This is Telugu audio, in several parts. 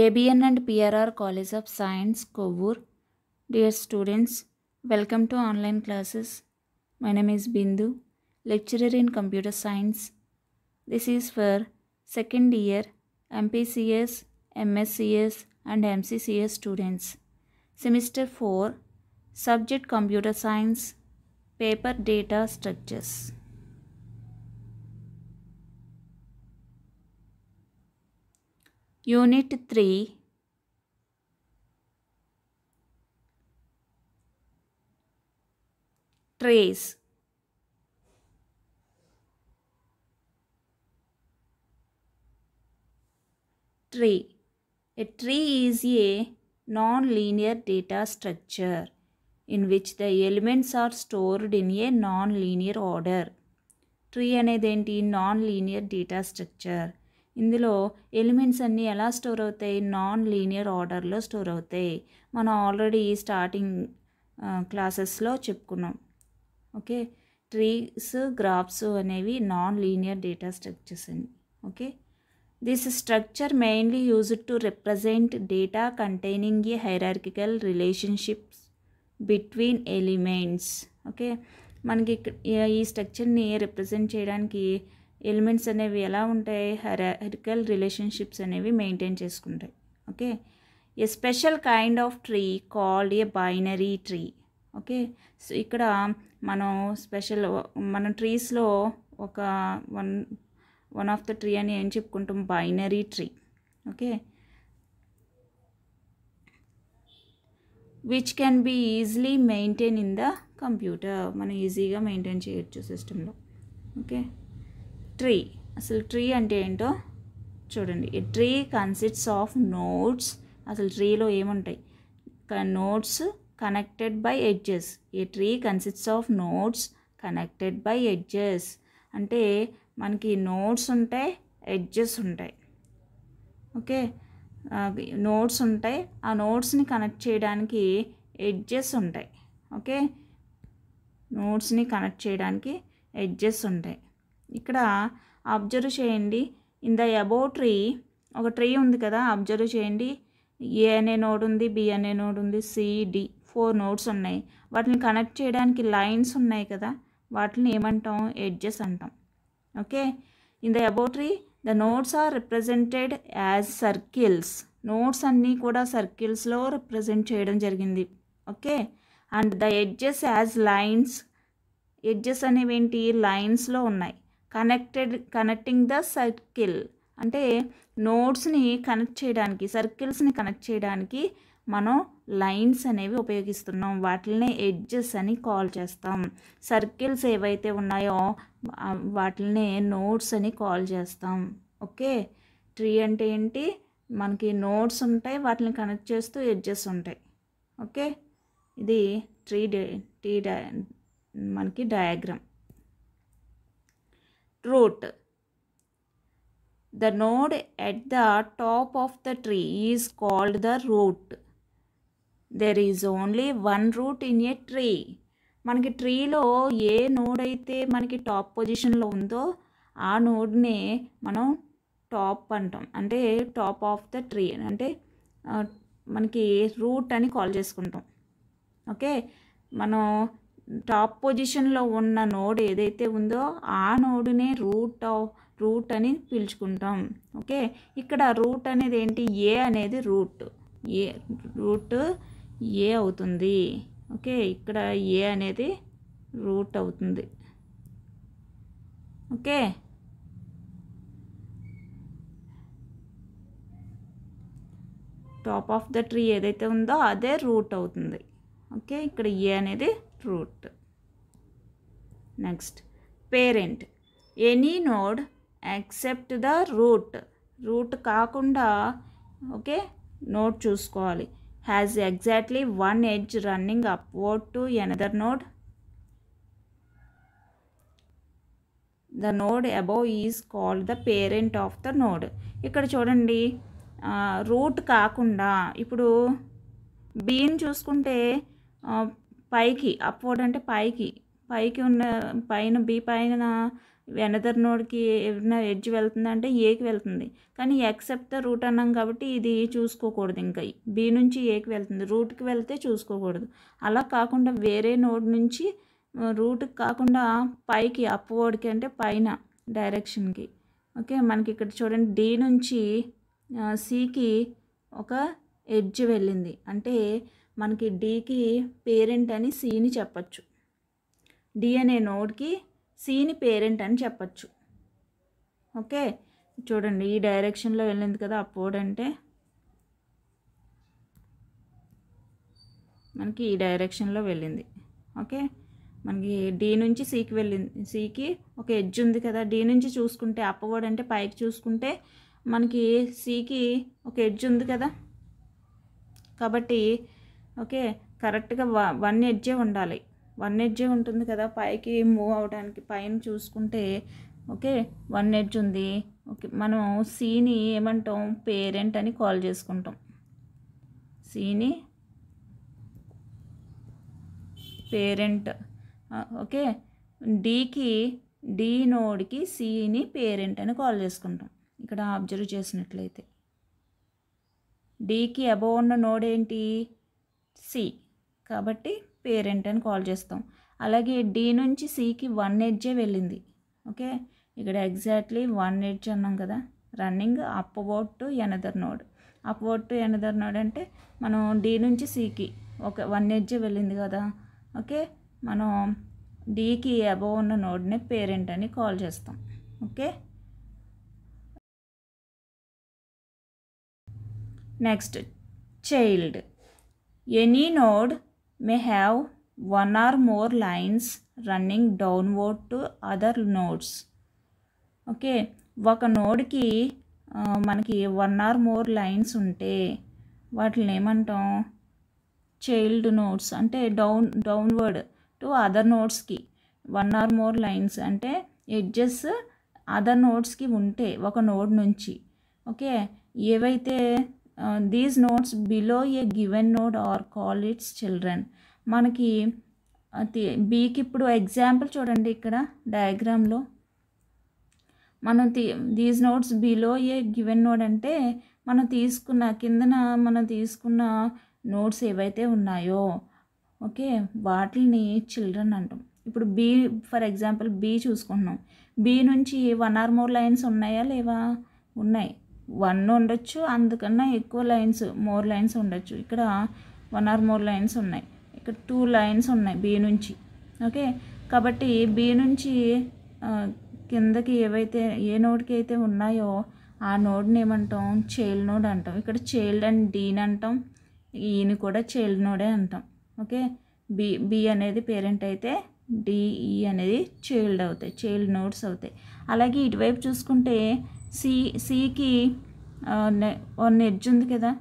ABN and PRR College of Science, Kovur. Dear students, welcome to online classes. My name is Bindu, lecturer in computer science. This is for second year MPCS, MSCS and MCCS students. Semester 4, subject computer science, paper data structures. Unit 3, trays. Tree. A tree is a non-linear data structure in which the elements are stored in a non-linear order. Tree అనేది ఏంటి? Non linear data structure. ఇందులో ఎలిమెంట్స్ అన్నీ ఎలా స్టోర్ అవుతాయి? నాన్ లీనియర్ ఆర్డర్లో స్టోర్ అవుతాయి. మనం ఆల్రెడీ స్టార్టింగ్ క్లాసెస్లో చెప్పుకున్నాం. ఓకే, ట్రీస్, గ్రాఫ్స్ అనేవి నాన్ లీనియర్ డేటా స్ట్రక్చర్స్ అని. Okay, this structure mainly used to represent data containing A hierarchical relationships between elements. Okay, మనకి ఈ స్ట్రక్చర్ని రిప్రజెంట్ చేయడానికి ఎలిమెంట్స్ అనేవి ఎలా ఉంటాయి? హైరార్కికల్ రిలేషన్షిప్స్ అనేవి మెయింటైన్ చేసుకుంటాయి. Okay, A special kind of tree called a binary tree. Okay, so ఇక్కడ మనం ట్రీస్లో ఒక వన్ ఆఫ్ ద ట్రీ అని ఏం చెప్పుకుంటాం? Binary tree. Okay, which can be easily maintain in the computer. మనం ఈజీగా మెయింటైన్ చేయొచ్చు సిస్టంలో. Okay, tree. అసలు ట్రీ అంటే ఏంటో చూడండి. ఏ ట్రీ కన్సిస్ట్స్ ఆఫ్ నోడ్స్. అసలు ట్రీలో ఏముంటాయి? Nodes connected by edges. A tree consists of nodes connected by edges అంటే మనకి నోడ్స్ ఉంటాయి, ఎడ్జెస్ ఉంటాయి. ఓకే, నోడ్స్ ఉంటాయి, ఆ నోడ్స్ని కనెక్ట్ చేయడానికి ఎడ్జెస్ ఉంటాయి. ఓకే, నోడ్స్ని కనెక్ట్ చేయడానికి ఎడ్జెస్ ఉంటాయి. ఇక్కడ అబ్జర్వ్ చేయండి. ఇన్ ద అబౌవ్ ట్రీ, ఒక ట్రీ ఉంది కదా, అబ్జర్వ్ చేయండి. ఏ అనే నోడ్ ఉంది, బి అనే నోడ్ ఉంది, సి, డి, 4 నోడ్స్ ఉన్నాయి. వాటిని కనెక్ట్ చేయడానికి లైన్స్ ఉన్నాయి కదా, వాటిని ఏమంటాం? ఎడ్జెస్ అంటాం. Okay, in the above tree the nodes are represented as circles. Nodes అన్నీ కూడా సర్కిల్స్లో రిప్రజెంట్ చేయడం జరిగింది. Okay, and the edges as lines. Edges అనేవి ఏంటి? లైన్స్లో ఉన్నాయి. కనెక్టింగ్ ద సర్కిల్ అంటే నోడ్స్ని కనెక్ట్ చేయడానికి, సర్కిల్స్ని కనెక్ట్ చేయడానికి మనం లైన్స్ అనేవి ఉపయోగిస్తున్నాం. వాటినే ఎడ్జెస్ అని కాల్ చేస్తాం. సర్కిల్స్ ఏవైతే ఉన్నాయో వాటినే నోడ్స్ అని కాల్ చేస్తాం. ఓకే, ట్రీ అంటే ఏంటి? మనకి నోడ్స్ ఉంటాయి, వాటిని కనెక్ట్ చేస్తూ ఎడ్జెస్ ఉంటాయి. ఓకే, ఇది ట్రీ మనకి diagram. Root. The node at the top of the tree is called the root. There is only one root in a tree. మనకి ట్రీలో ఏ నోడ్ అయితే మనకి టాప్ పొజిషన్లో ఉందో ఆ నోడ్నే మనం టాప్ అంటాం. అంటే టాప్ ఆఫ్ ద ట్రీ అంటే మనకి రూట్ అని కాల్ చేసుకుంటాం. ఓకే, మనం టాప్ పొజిషన్లో ఉన్న నోడ్ ఏదైతే ఉందో ఆ నోడునే రూట్ అని పిలుచుకుంటాం. ఓకే, ఇక్కడ రూట్ అనేది ఏంటి? ఏ అనేది రూట్ ఏ అవుతుంది. ఓకే, ఇక్కడ ఏ అనేది రూట్ అవుతుంది. Okay, top of the tree ఏదైతే ఉందో అదే రూట్ అవుతుంది. ఓకే, ఇక్కడ ఏ అనేది root. Next, parent. Any node except the root కాకుండా, ఓకే, నోడ్ చూసుకోవాలి, has exactly one edge running upward to another node. The node above is called the parent of the node. ఇక్కడ చూడండి, రూట్ కాకుండా ఇప్పుడు బీని చూసుకుంటే పైకి, అప్వర్డ్ అంటే పైకి, పైకి ఉన్న పైన బి పైన ఎనదర్ నోడ్కి ఏమైనా ఎడ్జ్ వెళ్తుందంటే ఏకి వెళ్తుంది, కానీ ఎక్సెప్ట్ ద రూట్ అన్నాం కాబట్టి ఇది చూసుకోకూడదు. ఇంకా బి నుంచి ఏకి వెళ్తుంది, రూట్కి వెళ్తే చూసుకోకూడదు. అలా కాకుండా వేరే నోడ్ నుంచి రూట్కి కాకుండా పైకి అప్వర్డ్కి అంటే పైన డైరెక్షన్కి. ఓకే, మనకి ఇక్కడ చూడండి డి నుంచి సికి ఒక ఎడ్జ్ వెళ్ళింది అంటే మనకి డికి పేరెంట్ అని సిని చెప్పచ్చు, డి అనే నోడ్కి సిని పేరెంట్ అని చెప్పచ్చు. ఓకే, చూడండి ఈ డైరెక్షన్లో వెళ్ళింది కదా అప్వర్డ్ అంటే మనకి ఈ డైరెక్షన్లో వెళ్ళింది. ఓకే, మనకి డి నుంచి సికి వెళ్ళింది, సికి ఒక ఎడ్జ్ ఉంది కదా, డి నుంచి చూసుకుంటే అప్వర్డ్ అంటే పైకి చూసుకుంటే మనకి సికి ఒక ఎడ్జ్ ఉంది కదా, కాబట్టి ఓకే కరెక్ట్గా వన్ ఎడ్జే ఉండాలి, వన్ ఎడ్జే ఉంటుంది కదా పైకి మూవ్ అవడానికి. పైన చూసుకుంటే ఓకే వన్ ఎడ్జ్ ఉంది. ఓకే, మనం సిని ఏమంటాం, పేరెంట్ అని కాల్ చేసుకుంటాం, సిని పేరెంట్. ఓకే, డికి డి నోడ్కి సిని పేరెంట్ అని కాల్ చేసుకుంటాం. ఇక్కడ అబ్జర్వ్ చేసినట్లయితే డికి అబోవ్ ఉన్న నోడ్ ఏంటి, సి, కాబట్టి పేరెంట్ అని కాల్ చేస్తాం. అలాగే డి నుంచి సికి వన్ ఎడ్జే వెళ్ళింది. ఓకే, ఇక్కడ ఎగ్జాక్ట్లీ వన్ ఎడ్జ్ అన్నాం కదా, running upward to another node. Upward to another node అంటే మనం డి నుంచి సికి ఒక వన్ ఎడ్జే వెళ్ళింది కదా. ఓకే, మనం డికి అబోవ్ ఉన్న నోడ్ని పేరెంట్ అని కాల్ చేస్తాం. Okay, next child. Any node may have one or more lines running downward to other nodes. Okay, ఒక నోడ్కి మనకి వన్ ఆర్ మోర్ లైన్స్ ఉంటే వాటిని ఏమంటాం, చైల్డ్ నోడ్స్. అంటే డౌన్వర్డ్ టు అదర్ నోడ్స్కి వన్ ఆర్ మోర్ లైన్స్ అంటే ఎడ్జెస్ అదర్ నోడ్స్కి ఉంటే ఒక నోడ్ నుంచి. ఓకే, ఏవైతే these nodes below a given node are call its children. మనకి బీకి ఇప్పుడు ఎగ్జాంపుల్ చూడండి ఇక్కడ డయాగ్రామ్లో మనం these nodes below a given node అంటే మనం తీసుకున్న కిందన మనం తీసుకున్న నోడ్స్ ఏవైతే ఉన్నాయో ఓకే వాటిని చిల్డ్రన్ అంటాం. ఇప్పుడు బీ ఫర్ ఎగ్జాంపుల్ బీ చూసుకుంటున్నాం, బీ నుంచి వన్ ఆర్ మోర్ లైన్స్ ఉన్నాయా లేవా, ఉన్నాయి. వన్ ఉండొచ్చు, అందుకన్నా ఎక్కువ లైన్స్ మోర్ లైన్స్ ఉండొచ్చు. ఇక్కడ వన్ ఆర్ మోర్ లైన్స్ ఉన్నాయి, ఇక్కడ 2 లైన్స్ ఉన్నాయి బీ నుంచి. ఓకే, కాబట్టి బీ నుంచి కిందకి ఏవైతే ఏ నోడ్కి అయితే ఉన్నాయో ఆ నోడ్ని ఏమంటాం, చైల్డ్ నోడ్ అంటాం. ఇక్కడ చైల్డ్ అండ్ డీని అంటాం, ఈని కూడా చైల్డ్ నోడే అంటాం. ఓకే, బి అనేది పేరెంట్ అయితే డిఈ అనేది చైల్డ్ అవుతాయి, చైల్డ్ నోడ్స్ అవుతాయి. అలాగే ఇటువైపు చూసుకుంటే సికి వన్ ఎడ్జ్ ఉంది కదా,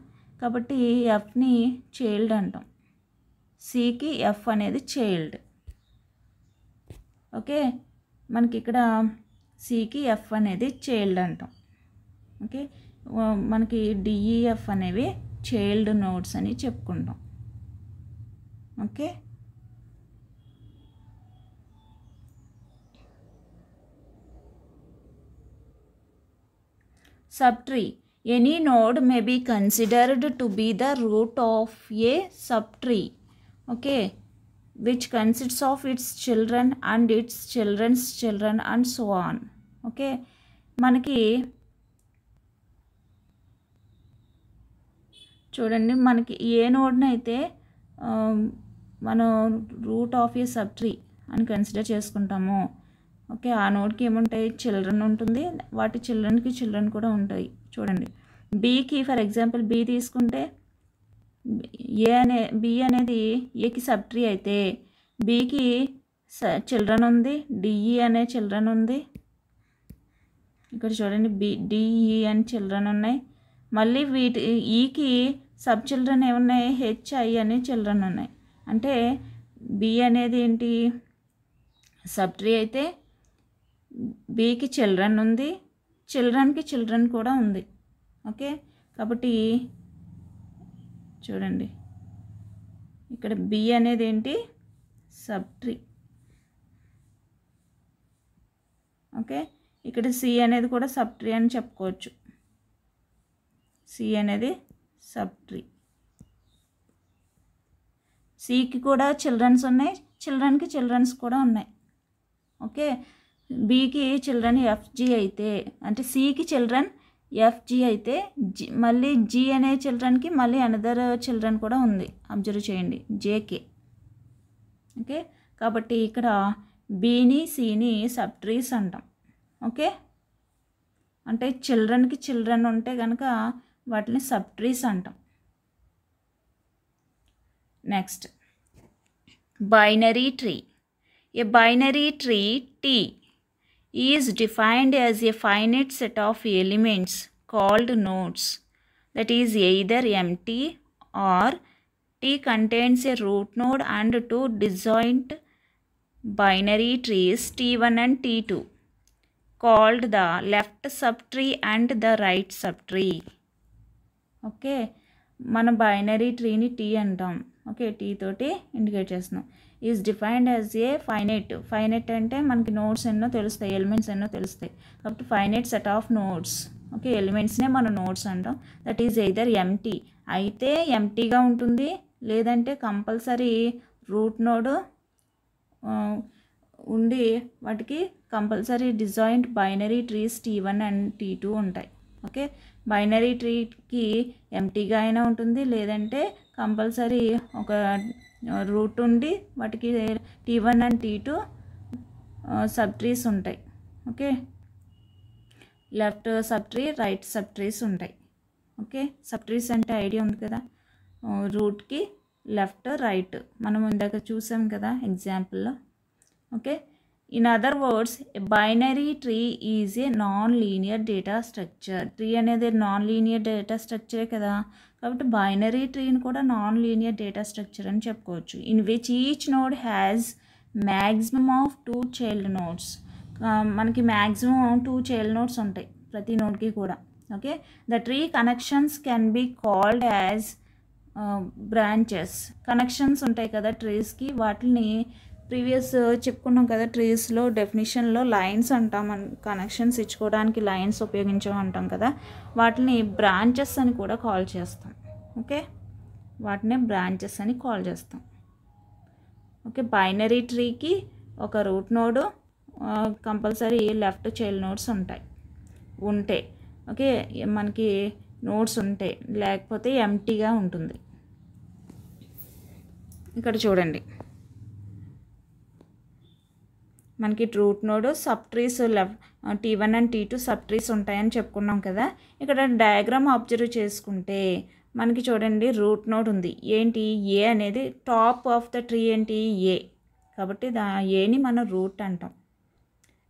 కాబట్టి ఎఫ్ని చైల్డ్ అంటాం, సికి ఎఫ్ అనేది చైల్డ్. ఓకే, మనకి ఇక్కడ సికి ఎఫ్ అనేది చైల్డ్ అంటాం. ఓకే, మనకి డిఈఎఫ్ అనేవి చైల్డ్ నోడ్స్ అని చెప్పుకుంటాం. Okay, subtree. Any node may be considered to be the root of a subtree. Okay, which consists of its children and its children's children and so on. Okay, మనకి చూడండి మనకి ఏ నోడ్ని అయితే మనం రూట్ ఆఫ్ ఏ సబ్ట్రీ అని కన్సిడర్ చేసుకుంటామో ఓకే ఆ నోడ్కి ఏముంటాయి, చిల్డ్రన్ ఉంటుంది, వాటి చిల్డ్రన్కి చిల్డ్రన్ కూడా ఉంటాయి. చూడండి బీకి ఫర్ ఎగ్జాంపుల్ బీ తీసుకుంటే బి అనేది ఏకి సబ్ట్రీ అయితే బీకి చిల్డ్రన్ ఉంది, డిఈ అనే చిల్డ్రన్ ఉంది. ఇక్కడ చూడండి డిఈ అని చిల్డ్రన్ ఉన్నాయి. మళ్ళీ వీటి ఈకి సబ్ చిల్డ్రన్ ఏమున్నాయి, హెచ్ఐ అనే చిల్డ్రన్ ఉన్నాయి. అంటే బి అనేది ఏంటి, సబ్ట్రీ అయితే బీకి చిల్డ్రన్ ఉంది, చిల్డ్రన్కి చిల్డ్రన్ కూడా ఉంది. ఓకే, కాబట్టి చూడండి ఇక్కడ బి అనేది ఏంటి, సబ్ట్రీ. ఓకే, ఇక్కడ సి అనేది కూడా సబ్ ట్రీ అని చెప్పుకోవచ్చు. సి అనేది సబ్ ట్రీ. సికి కూడా చిల్డ్రన్స్ ఉన్నాయి, చిల్డ్రన్కి చిల్డ్రన్స్ కూడా ఉన్నాయి. ఓకే, బికి చిల్డ్రన్ ఎఫ్జి అయితే, అంటే సికి చిల్డ్రన్ ఎఫ్జి అయితే మళ్ళీ జి అనే చిల్డ్రన్కి మళ్ళీ అనదర్ చిల్డ్రన్ కూడా ఉంది. అబ్జర్వ్ చేయండి, జేకే. ఓకే, కాబట్టి ఇక్కడ బిని సిని సబ్ ట్రీస్ అంటాం. ఓకే, అంటే చిల్డ్రన్కి చిల్డ్రన్ ఉంటే కనుక వాటిని సబ్ ట్రీస్ అంటాం. Next, binary tree. A binary tree T is defined as a finite set of elements called nodes that is either empty or T contains a root node and two disjoint binary trees T1 and T2 called the left subtree and the right subtree. Okay, మన బైనరీ ట్రీని టీ అంటాం. ఓకే, టీ తోటి ఇండికేట్ చేస్తున్నాం. Is defined as a finite. Finite అంటే మనకి నోడ్స్ ఎన్నో తెలుస్తాయి, ఎలిమెంట్స్ ఎన్నో తెలుస్తాయి. కాబట్టి finite set of nodes. Okay, ఎలిమెంట్స్నే మనం నోడ్స్ అంటాం. దట్ ఈజ్ ఎయిదర్ ఎంటీ అయితే ఎంటీగా ఉంటుంది, లేదంటే కంపల్సరీ రూట్ నోడ్ ఉండి వాటికి compulsory disjoint binary trees T1 and T2 ఉంటాయి. ఓకే, బైనరీ ట్రీకి ఎంటీగా అయినా ఉంటుంది, లేదంటే కంపల్సరీ ఒక రూట్ ఉండి వాటికి T1 and T2 sub trees ఉంటాయి. Okay, left sub tree, right subtrees ఉంటాయి. ఓకే, సబ్ ట్రీస్ అంటే ఐడియా ఉంది కదా, రూట్కి లెఫ్ట్ రైట్ మనం ఇందాక చూసాం కదా ఎగ్జాంపుల్లో. Okay, in other words a binary tree is a non linear data structure. Tree అనేది నాన్ లీనియర్ డేటా స్ట్రక్చరే కదా, కాబట్టి బైనరీ ట్రీని కూడా నాన్ లీనియర్ డేటా స్ట్రక్చర్ అని చెప్పుకోవచ్చు. In which each node has maximum of 2 child nodes. మనకి మ్యాక్సిమం 2 చైల్డ్ నోడ్స్ ఉంటాయి ప్రతి నోడ్కి కూడా. Okay, the tree connections can be called as branches. Connections ఉంటాయి కదా ట్రీస్కి, వాటిని ప్రీవియస్ చెప్పుకున్నాం కదా ట్రీస్లో డెఫినేషన్లో లైన్స్ అంటాం. కనెక్షన్స్ ఇచ్చుకోవడానికి లైన్స్ ఉపయోగించమంటాం కదా, వాటిని బ్రాంచెస్ అని కూడా కాల్ చేస్తాం. ఓకే, వాటిని బ్రాంచెస్ అని కాల్ చేస్తాం. ఓకే, బైనరీ ట్రీకి ఒక root node, compulsory left child nodes ఉంటే ఓకే, మనకి నోడ్స్ ఉంటాయి, లేకపోతే ఎంటీగా ఉంటుంది. ఇక్కడ చూడండి, మనకి root node sub trees T1 and T2 sub trees ఉంటాయని చెప్పుకున్నాం కదా. ఇక్కడ డయాగ్రామ్ అబ్జర్వ్ చేసుకుంటే మనకి చూడండి రూట్ నోడ్ ఉంది. ఏంటి, ఏ అనేది టాప్ ఆఫ్ ద ట్రీ ఏంటి, ఏ. కాబట్టి ఏని మనం రూట్ అంటాం.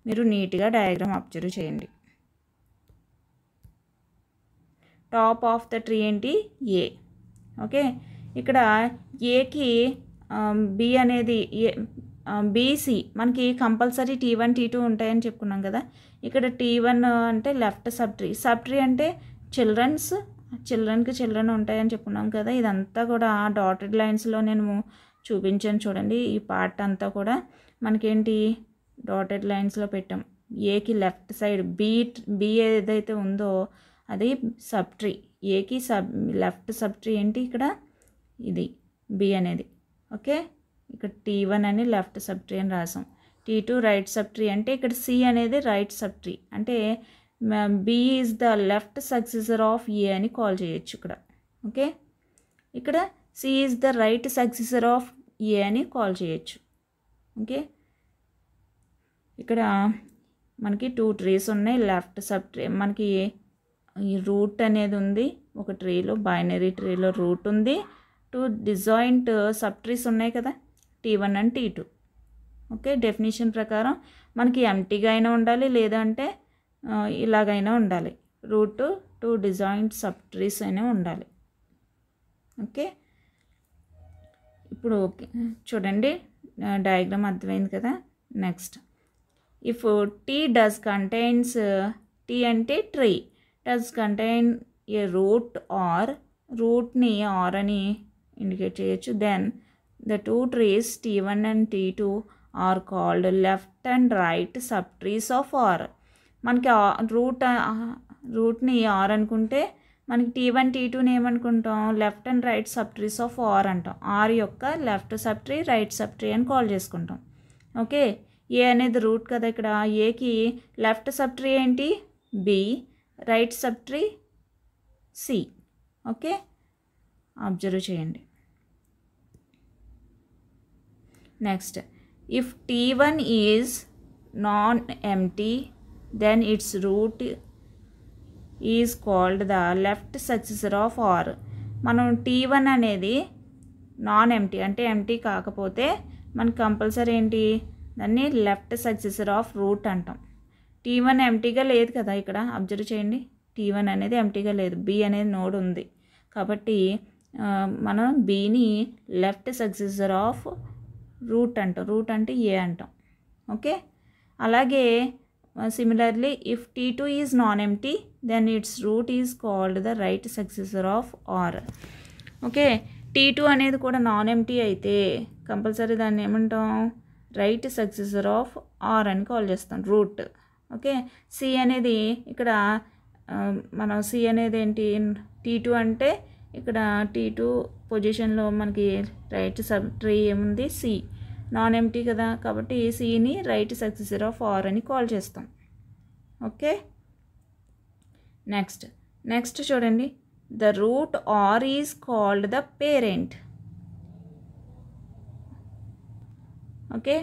మీరు నీట్గా డయాగ్రామ్ అబ్జర్వ్ చేయండి. టాప్ ఆఫ్ ద ట్రీ ఏంటి, ఏ. ఓకే, ఇక్కడ ఏకి బి అనేది బీసీ మనకి కంపల్సరీ T1 T2 ఉంటాయని చెప్పుకున్నాం కదా. ఇక్కడ T1 అంటే left sub tree, sub tree అంటే చిల్డ్రన్కి చిల్డ్రన్ ఉంటాయని చెప్పుకున్నాం కదా. ఇదంతా కూడా డాటెడ్ లైన్స్లో నేను చూపించాను చూడండి. ఈ పార్ట్ అంతా కూడా మనకేంటి డాటెడ్ లైన్స్లో పెట్టాం. ఏకి లెఫ్ట్ సైడ్ బి ఏదైతే ఉందో అది సబ్ ట్రీ. ఏకి లెఫ్ట్ సబ్ ట్రీ ఏంటి, ఇక్కడ ఇది బి అనేది. ఓకే, ఇక్కడ T1 అని లెఫ్ట్ సబ్ ట్రీ అని రాసాం. T2 రైట్ సబ్ ట్రీ అంటే ఇక్కడ సి అనేది రైట్ సబ్ ట్రీ, అంటే B is the left successor of A అని కాల్ చేయొచ్చు ఇక్కడ. ఓకే, ఇక్కడ C is the right successor of A అని కాల్ చేయొచ్చు. ఓకే, ఇక్కడ మనకి 2 ట్రీస్ ఉన్నాయి. లెఫ్ట్ సబ్ ట్రీ మనకి ఈ రూట్ అనేది ఉంది ఒక ట్రీలో, బైనరీ ట్రీలో రూట్ ఉంది. 2 డిజాయింట్ సబ్ ట్రీస్ ఉన్నాయి కదా, T1 and T2. Okay, definition ప్రకారం మనకి ఎంటీగా అయినా ఉండాలి, లేదంటే ఇలాగైనా ఉండాలి. రూట్ 2 డిజాయింట్ సబ్ ట్రీస్ అయినా ఉండాలి. ఓకే, ఇప్పుడు ఓకే చూడండి డయాగ్రామ్ అర్థమైంది కదా. Next, if T does contains, T అంటే tree, does contain a root R, రూట్ని ఆర్ అని ఇండికేట్ చేయొచ్చు. Then the 2 trees T1 and T2 are called left and right subtrees of R. మనకి రూట్ని ఆర్ అనుకుంటే మనకి T1 T2ని ఏమనుకుంటాం, left and right subtrees of R అంటాం. ఆర్ యొక్క left sub tree, right sub tree అని కాల్ చేసుకుంటాం. ఓకే, ఏ అనేది రూట్ కదా, ఇక్కడ ఏకి లెఫ్ట్ సబ్ ట్రీ ఏంటి B, right sub tree C. Okay, observe చేయండి. Next, if T1 is non empty then its root is called the left successor of R. మనం T1 అనేది నాన్ ఎంటీ అంటే ఎంటీ కాకపోతే మనకి కంపల్సరీ ఏంటి, దాన్ని లెఫ్ట్ సక్సెసర్ ఆఫ్ రూట్ అంటాం. T1 ఎంటీగా లేదు కదా, ఇక్కడ అబ్జర్వ్ చేయండి. T1 అనేది ఎంటీగా లేదు, బి అనేది నోడ్ ఉంది కాబట్టి మనం బిని లెఫ్ట్ సక్సెసర్ ఆఫ్ రూట్ అంటాం. రూట్ అంటే ఏ అంటాం. ఓకే, అలాగే similarly if T2 is non empty then its root is called the right successor of R. Okay, T2 అనేది కూడా నాన్ ఎంటీ అయితే కంపల్సరీ దాన్ని ఏమంటాం, రైట్ సక్సెసర్ ఆఫ్ ఆర్ అని కాల్ చేస్తాం, రూట్. ఓకే, సి అనేది ఇక్కడ మనం సి అనేది ఏంటి, T2 అంటే ఇక్కడ T2 పొజిషన్లో మనకి రైట్ సబ్ ట్రీ ఏముంది, సి, నాన్ ఎంటీ కదా కాబట్టి సిని రైట్ సక్సెసర్ ఆఫ్ ఆర్ అని కాల్ చేస్తాం. ఓకే, నెక్స్ట్ చూడండి, the root R is called the parent. Okay,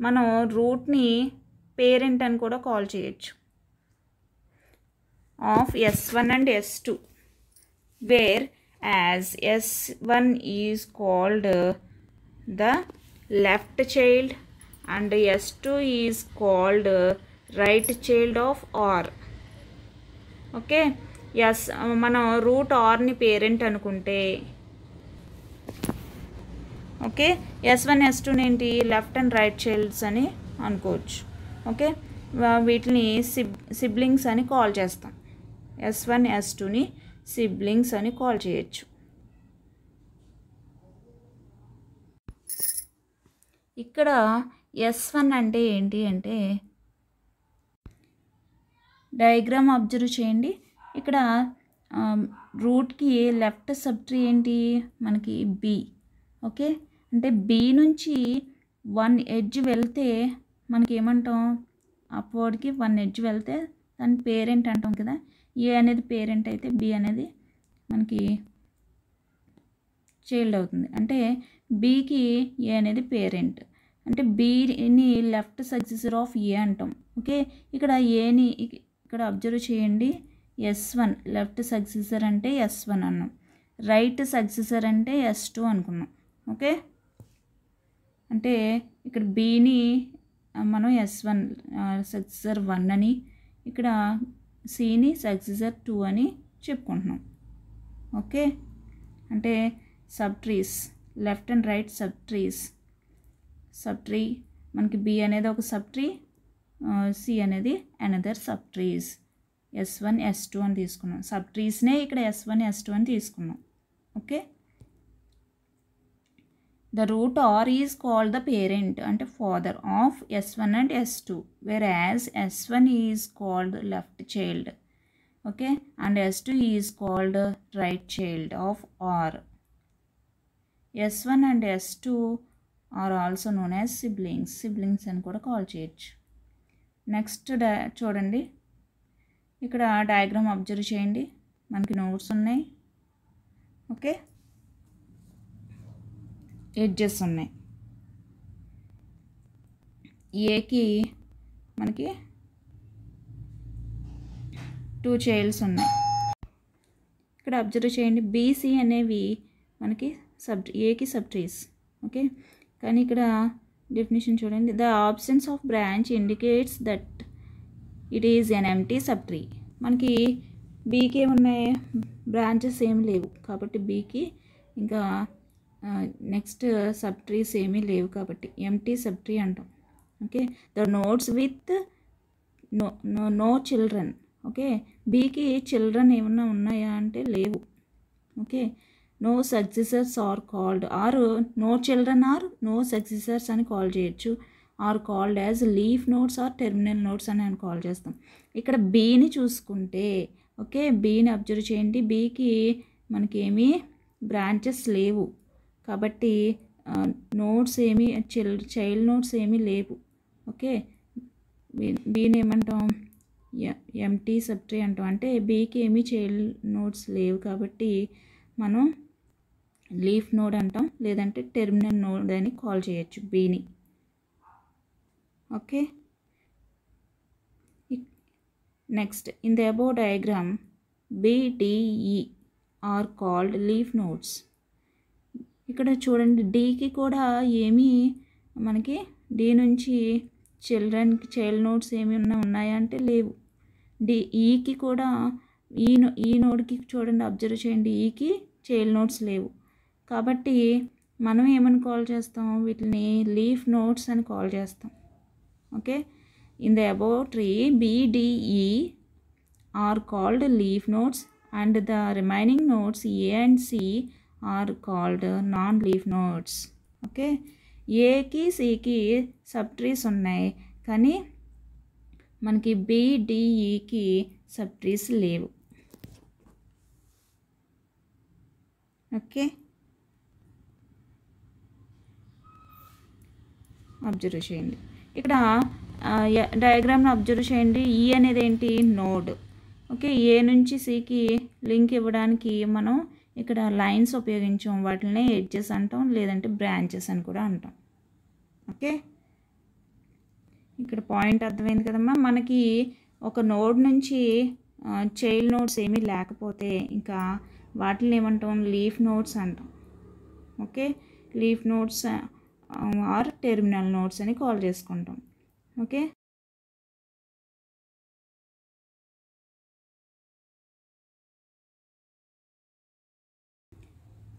మనం రూట్ని పేరెంట్ అని కూడా కాల్ చేయొచ్చు of S1 and S2, whereas S1 is called the left child and S2 is called right child of R. Okay, మనం రూట్ ఆర్ని పేరెంట్ అనుకుంటే ఓకే, S1 S2 ఏంటి, లెఫ్ట్ అండ్ రైట్ చైల్డ్స్ అని అనుకోవచ్చు. ఓకే, వీటిని సిబ్లింగ్స్ అని కాల్ చేస్తాం. S1 S2ని సిబ్లింగ్స్ అని కాల్ చేయొచ్చు. ఇక్కడ S1 అంటే ఏంటి అంటే, డయాగ్రామ్ అబ్జర్వ్ చేయండి. ఇక్కడ రూట్కి లెఫ్ట్ సబ్ ట్రీ ఏంటి మనకి బి. ఓకే, అంటే బి నుంచి 1 ఎడ్జ్ వెళ్తే మనకి ఏమంటాం, అప్వర్డ్కి 1 ఎడ్జ్ వెళ్తే దాన్ని పేరెంట్ అంటాం కదా. ఏ అనేది పేరెంట్ అయితే బి అనేది మనకి చైల్డ్ అవుతుంది. అంటే బికి ఏ అనేది పేరెంట్ అంటే బిని లెఫ్ట్ సక్సెసర్ ఆఫ్ ఏ అంటాం. ఓకే, ఇక్కడ ఏని ఇక్కడ అబ్జర్వ్ చేయండి. S1 లెఫ్ట్ సక్సెసర్ అంటే S1 అన్నాం, రైట్ సక్సెసర్ అంటే S2 అనుకున్నాం. ఓకే, అంటే ఇక్కడ బిని మనం S1 సక్సెసర్ 1 అని, ఇక్కడ సిని సక్సెసర్ 2 అని చెప్పుకుంటున్నాం. ఓకే, అంటే sub trees, left and right sub tree మనకి బి అనేది ఒక సబ్ ట్రీ, సి అనేది another sub trees. S1 S2 అని తీసుకున్నాం, సబ్ ట్రీస్నే ఇక్కడ S1 S2 అని తీసుకున్నాం. Okay, the root R is called the parent అంటే father of S1 and S2, whereas S1 is called left child. Okay, and S2 is called right child of R. S1 and S2 are also known as siblings అని కూడా కాల్ చేయొచ్చు. నెక్స్ట్ చూడండి, ఇక్కడ డయాగ్రామ్ అబ్జర్వ్ చేయండి. మనకి నోట్స్ ఉన్నాయి. ఓకే, ఎడ్జెస్ ఉన్నాయి. ఏకి మనకి 2 చైల్డ్స్ ఉన్నాయి. ఇక్కడ అబ్జర్వ్ చేయండి, బీసీ అనేవి మనకి ఏకి సబ్ ట్రీస్. ఓకే, కానీ ఇక్కడ డెఫినేషన్ చూడండి, the absence of branch indicates that it is an empty sub tree. మనకి బీకి ఏమున్నాయి, బ్రాంచెస్ ఏమి లేవు కాబట్టి బీకి ఇంకా నెక్స్ట్ సబ్ ట్రీస్ ఏమీ లేవు కాబట్టి ఎంటీ సబ్ ట్రీ అంటాం. Okay, the nodes with no children. Okay, బీకి చిల్డ్రన్ ఏమన్నా ఉన్నాయా అంటే లేవు. Okay, no successors are called, or no children or no successors అని కాల్ చేయొచ్చు. Are called as leaf nodes are terminal nodes అని కాల్ చేస్తాం. ఇక్కడ బీని చూసుకుంటే ఓకే, బీని అబ్జర్వ్ చేయండి. బీకి మనకి ఏమీ బ్రాంచెస్ లేవు కాబట్టి నోడ్స్ ఏమీ చైల్డ్ నోడ్స్ ఏమీ లేవు. ఓకే, బీని ఏమంటాం, ఎంటీ సబ్ట్రీ అంటాం. అంటే బీకి ఏమీ చైల్డ్ నోడ్స్ లేవు కాబట్టి మనం లీఫ్ నోడ్ అంటాం, లేదంటే టెర్మినల్ నోడ్ అని కాల్ చేయొచ్చు బీని. Okay, next in the above diagram BDE are called leaf nodes. ఇక్కడ చూడండి, డీకి కూడా ఏమీ మనకి డి నుంచి చైల్డ్ నోడ్స్ ఏమి ఉన్నాయా అంటే లేవు. ఈకి కూడా ఈ నోడ్కి చూడండి, అబ్జర్వ్ చేయండి, ఈకి చైల్డ్ నోడ్స్ లేవు కాబట్టి మనం ఏమని కాల్ చేస్తాం, వీటిని లీఫ్ నోడ్స్ అని కాల్ చేస్తాం. Okay, in the above tree BDE are called leaf nodes and the remaining nodes A and C are called non leaf nodes. Okay, ఏకి సికి సబ్ ట్రీస్ ఉన్నాయి కానీ మనకి BDEకి సబ్ ట్రీస్ లేవు. ఓకే, అబ్జర్వ్ చేయండి. ఇక్కడ డయాగ్రామ్ని అబ్జర్వ్ చేయండి. ఈ అనేది ఏంటి, నోడ్. ఓకే, ఏ నుంచి సికి లింక్ ఇవ్వడానికి మనం ఇక్కడ లైన్స్ ఉపయోగించాం, వాటిని ఎడ్జెస్ అంటాం, లేదంటే బ్రాంచెస్ అని కూడా అంటాం. ఓకే, ఇక్కడ పాయింట్ అర్థమైంది కదమ్మా. మనకి ఒక నోడ్ నుంచి చైల్డ్ నోడ్స్ ఏమీ లేకపోతే ఇంకా వాటిని ఏమంటాం, లీఫ్ నోడ్స్ అంటాం. Okay, leaf nodes are terminal nodes అని కాల్ చేసుకుంటాం. ఓకే,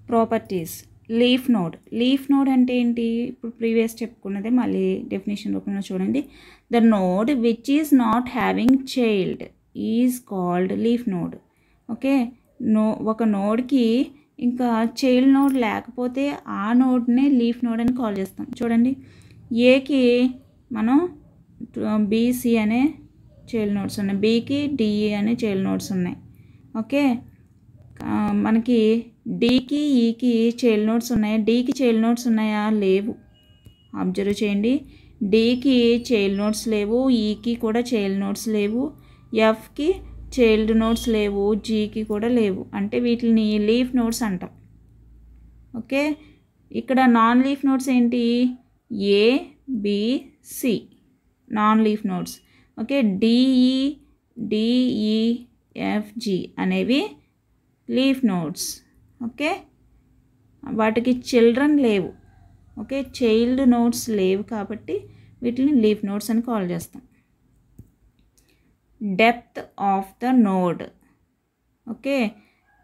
ప్రాపర్టీస్ లీఫ్ నోడ్ అంటే ఏంటి, ఇప్పుడు ప్రీవియస్ చెప్పుకున్నదే మళ్ళీ డెఫినేషన్ రూపంలో చూడండి. The node which is not having child is called leaf node. Okay, ఒక నోడ్కి ఇంకా చైల్డ్ నోడ్ లేకపోతే ఆ నోడ్నే లీఫ్ నోడ్ అని కాల్ చేస్తాం. చూడండి, ఏకి మనం BC అనే చైల్డ్ నోడ్స్ ఉన్నాయి, బీకి DE అనే చైల్డ్ నోడ్స్ ఉన్నాయి. ఓకే, మనకి డీకి ఈకి చైల్డ్ నోడ్స్ ఉన్నాయా, డీకి చైల్డ్ నోడ్స్ ఉన్నాయా, లేవు. అబ్జర్వ్ చేయండి, డీకి చైల్డ్ నోడ్స్ లేవు, ఈకి కూడా చైల్డ్ నోడ్స్ లేవు, ఎఫ్కి చైల్డ్ నోడ్స్ లేవు, జీకి కూడా లేవు. అంటే వీటిని లీఫ్ నోడ్స్ అంటాం. ఓకే, ఇక్కడ నాన్ లీఫ్ నోడ్స్ ఏంటి, A, B, C non leaf nodes. Okay, DE, DE, F, G అనేవి లీఫ్ నోడ్స్. ఓకే, వాటికి చిల్డ్రన్ లేవు. ఓకే, చైల్డ్ నోడ్స్ లేవు కాబట్టి వీటిని లీఫ్ నోడ్స్ అని కాల్ చేస్తాం. Depth of the node. Okay,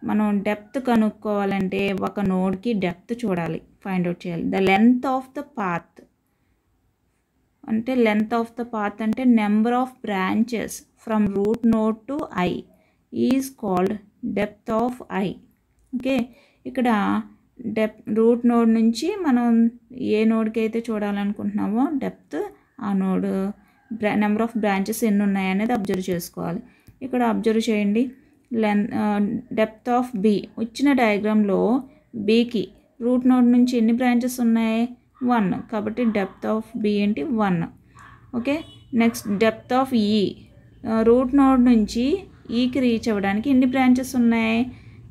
మనం డెప్త్ కనుక్కోవాలంటే ఒక నోడ్కి డెప్త్ చూడాలి, ఫైండ్ అవుట్ చేయాలి. The length of the path అంటే లెంత్ ఆఫ్ ద పాత్ అంటే number of branches from root node to I is called depth of I. Okay, ఇక్కడ రూట్ నోడ్ నుంచి మనం ఏ నోడ్కి అయితే చూడాలనుకుంటున్నామో డెప్త్, ఆ నోడ్ నెంబర్ ఆఫ్ బ్రాంచెస్ ఎన్ని ఉన్నాయి అనేది అబ్జర్వ్ చేసుకోవాలి. ఇక్కడ అబ్జర్వ్ చేయండి, డెప్త్ ఆఫ్ B ఇచ్చిన డయాగ్రామ్లో బీకి రూట్ నోడ్ నుంచి ఎన్ని బ్రాంచెస్ ఉన్నాయి, 1 కాబట్టి డెప్త్ ఆఫ్ B ఏంటి 1. Okay, next depth of E route node నుంచి ఈకి రీచ్ అవ్వడానికి ఎన్ని బ్రాంచెస్ ఉన్నాయి,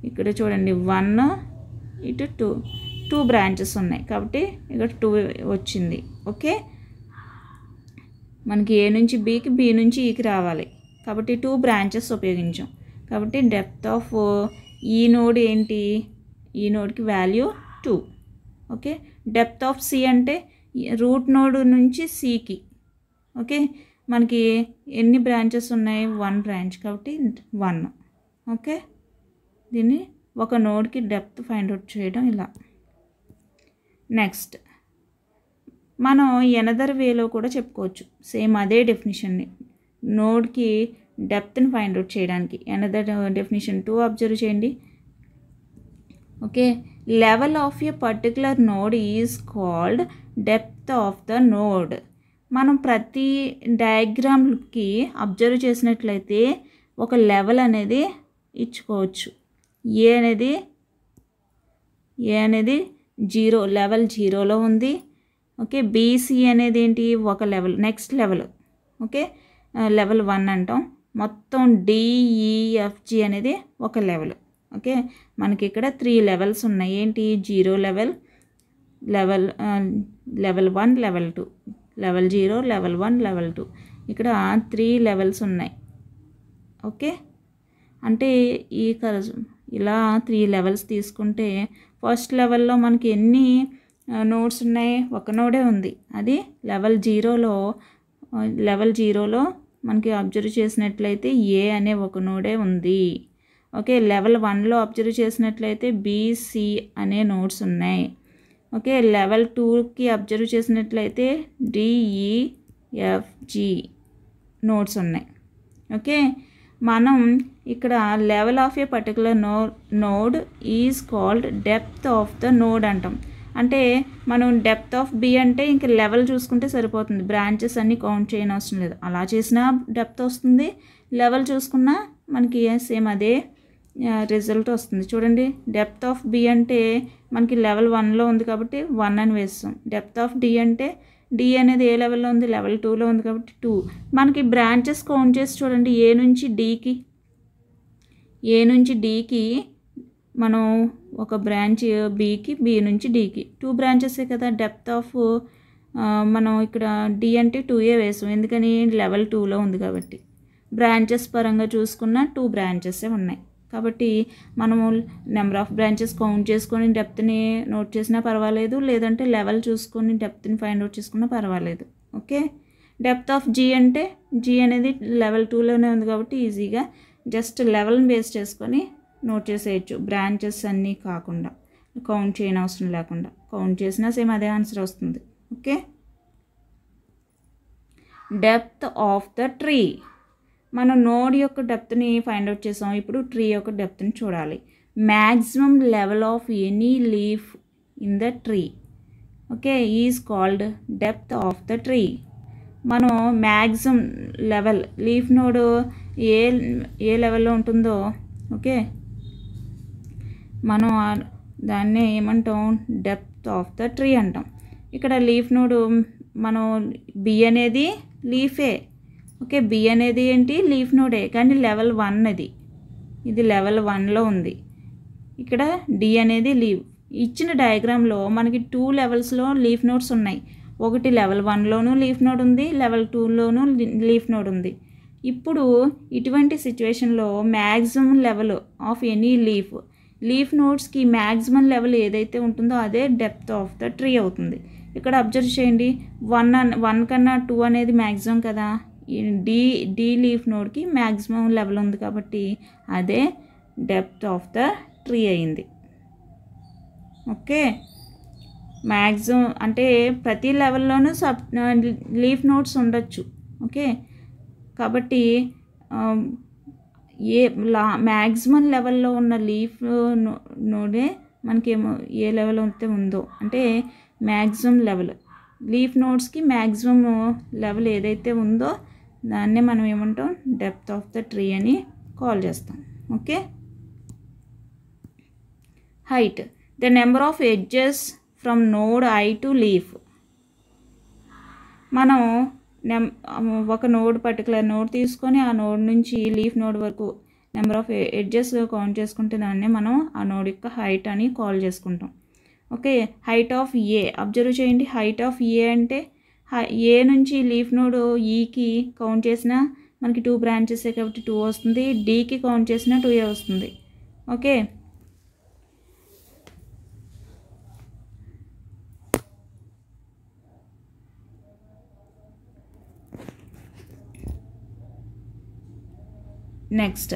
ఇక్కడ చూడండి 1 ఇటు 2 బ్రాంచెస్ ఉన్నాయి కాబట్టి ఇక్కడ 2 వచ్చింది. ఓకే, మనకి ఏ నుంచి బీకి, బి నుంచి ఈకి రావాలి కాబట్టి 2 బ్రాంచెస్ ఉపయోగించాం కాబట్టి డెప్త్ ఆఫ్ ఈ నోడ్ ఏంటి, ఈ నోడ్కి value 2. Okay, depth of C అంటే రూట్ నోడ్ నుంచి సికి. ఓకే, మనకి ఎన్ని బ్రాంచెస్ ఉన్నాయి, 1 బ్రాంచ్ కాబట్టి 1. ఓకే, దీన్ని ఒక నోడ్కి డెప్త్ ఫైండ్ అవుట్ చేయడం ఇలా. నెక్స్ట్ మనం ఎనదర్ వేలో కూడా చెప్పుకోవచ్చు, సేమ్ అదే డెఫినేషన్ని నోడ్కి డెప్త్ని ఫైండ్ అవుట్ చేయడానికి. ఎనదర్ డెఫినేషన్ 2 అబ్జర్వ్ చేయండి. Okay, level of A particular node is called depth of the node. మనం ప్రతి డయాగ్రామ్కి అబ్జర్వ్ చేసినట్లయితే ఒక లెవెల్ అనేది ఇచ్చుకోవచ్చు. ఏ అనేది 0 లెవెల్ 0లో ఉంది. ఓకే, బీసీ అనేది ఏంటి ఒక level, next level. Okay, level 1 అంటాం. మొత్తం డిఈఎఫ్జి అనేది ఒక లెవెల్. ఓకే, మనకి ఇక్కడ 3 లెవెల్స్ ఉన్నాయి. ఏంటి 0 level, level 1, level 2, level 0, level 1, level 2. ఇక్కడ 3 లెవెల్స్ ఉన్నాయి. ఓకే, అంటే ఇలా 3 లెవెల్స్ తీసుకుంటే ఫస్ట్ లెవెల్లో మనకి ఎన్ని నోడ్స్ ఉన్నాయి? ఒక నోడే ఉంది. అది లెవెల్ 0లో మనకి అబ్జర్వ్ చేసినట్లయితే ఏ అనే ఒక నోడే ఉంది. ఓకే, లెవెల్ 1లో అబ్జర్వ్ చేసినట్లయితే బీసీ అనే నోడ్స్ ఉన్నాయి. ఓకే, లెవెల్ 2కి అబ్జర్వ్ చేసినట్లయితే డిఈఎఫ్జి నోడ్స్ ఉన్నాయి. ఓకే, మనం ఇక్కడ level of A particular node is called depth of the node అంటాం. అంటే మనం డెప్త్ ఆఫ్ బి అంటే ఇంక లెవెల్ చూసుకుంటే సరిపోతుంది, బ్రాంచెస్ అన్నీ కౌంట్ చేయనవసరం లేదు. అలా చేసినా డెప్త్ వస్తుంది, లెవెల్ చూసుకున్నా మనకి సేమ్ అదే రిజల్ట్ వస్తుంది. చూడండి, డెప్త్ ఆఫ్ బి అంటే మనకి లెవెల్ 1లో ఉంది కాబట్టి 1 అని వేస్తాం. డెప్త్ ఆఫ్ డి అంటే డి అనేది ఏ లెవెల్లో ఉంది? లెవెల్ 2లో ఉంది కాబట్టి 2. మనకి బ్రాంచెస్ కౌంట్ చేసి చూడండి, ఏ నుంచి డీకి మనం ఒక బ్రాంచ్ బీకి, బి నుంచి డీకి 2 బ్రాంచెసే కదా. డెప్త్ ఆఫ్ మనం ఇక్కడ డి అంటే 2ఏ వేసాం, ఎందుకని లెవెల్ 2లో ఉంది కాబట్టి. బ్రాంచెస్ పరంగా చూసుకున్న 2 బ్రాంచెసే ఉన్నాయి కాబట్టి మనము నెంబర్ ఆఫ్ బ్రాంచెస్ కౌంట్ చేసుకొని డెప్త్ని నోట్ చేసినా పర్వాలేదు, లేదంటే లెవెల్ చూసుకొని డెప్త్ని ఫైండ్ అవుట్ చేసుకున్నా పర్వాలేదు. ఓకే, డెప్త్ ఆఫ్ జీ అంటే జీ అనేది లెవెల్ 2లోనే ఉంది కాబట్టి ఈజీగా జస్ట్ లెవెల్ని బేస్ చేసుకొని నోట్ చేసేయచ్చు, బ్రాంచెస్ అన్నీ కాకుండా, కౌంట్ చేయని అవసరం లేకుండా. కౌంట్ చేసినా సేమ్ అదే ఆన్సర్ వస్తుంది. Okay, depth of the tree. మనం నోడ్ యొక్క డెప్త్ని ఫైండ్ అవుట్ చేసాం, ఇప్పుడు ట్రీ యొక్క డెప్త్ని చూడాలి. Maximum level of any leaf in the tree okay is called depth of the tree. మనం మ్యాక్సిమం లెవెల్ లీఫ్ నోడ్ ఏ లెవెల్లో ఉంటుందో ఓకే మనం దాన్ని ఏమంటాం? డెప్త్ ఆఫ్ ద ట్రీ అంటాం. ఇక్కడ లీఫ్ నోడ్ మనం బి అనేది లీఫే. ఓకే, బి అనేది ఏంటి? లీఫ్ నోడే, కానీ లెవెల్ 1 ఇది లెవెల్ 1లో ఉంది. ఇక్కడ డి అనేది లీఫ్. ఇచ్చిన డయాగ్రామ్లో మనకి 2 లెవెల్స్లో లీఫ్ నోడ్స్ ఉన్నాయి. ఒకటి లెవెల్ 1లోనూ లీఫ్ నోడ్ ఉంది, లెవెల్ 2లోనూ లీఫ్ నోడ్ ఉంది. ఇప్పుడు ఇటువంటి సిచ్యువేషన్లో maximum level of any leaf నోడ్స్కి మ్యాక్సిమం లెవెల్ ఏదైతే ఉంటుందో అదే డెప్త్ ఆఫ్ ద ట్రీ అవుతుంది. ఇక్కడ అబ్జర్వ్ చేయండి, 1 కన్నా 2 అనేది మ్యాక్సిమం కదా. డి లీఫ్ నోడ్కి మ్యాక్సిమం లెవెల్ ఉంది కాబట్టి అదే డెప్త్ ఆఫ్ ద ట్రీ అయింది. ఓకే, మ్యాక్సిమం అంటే ప్రతి లెవెల్లోనూ లీఫ్ నోడ్స్ ఉండొచ్చు. ఓకే, కాబట్టి మ్యాక్సిమం లెవెల్లో ఉన్న లీఫ్ నోడే మనకేమో ఏ లెవెల్ అయితే ఉందో అంటే మ్యాక్సిమం లెవెల్ లీఫ్ నోడ్స్కి మ్యాక్సిమం లెవెల్ ఏదైతే ఉందో దాన్నే మనం ఏమంటాం? డెప్త్ ఆఫ్ ద ట్రీ అని కాల్ చేస్తాం. Okay, height the number of edges from node I to leaf. మనం ఒక పర్టికులర్ నోడ్ తీసుకొని ఆ నోడ్ నుంచి లీఫ్ నోడ్ వరకు నెంబర్ ఆఫ్ ఎడ్జెస్ కౌంట్ చేసుకుంటే దాన్నే మనం ఆ నోడ్ యొక్క హైట్ అని కాల్ చేసుకుంటాం. Okay, height of A observe చేయండి. హైట్ ఆఫ్ ఏ అంటే ఏ నుంచి లీఫ్ నోడ్ ఈకి కౌంట్ చేసినా మనకి 2 బ్రాంచెసే కాబట్టి 2 వస్తుంది. డీకి కౌంట్ చేసినా 2 వస్తుంది. Okay, next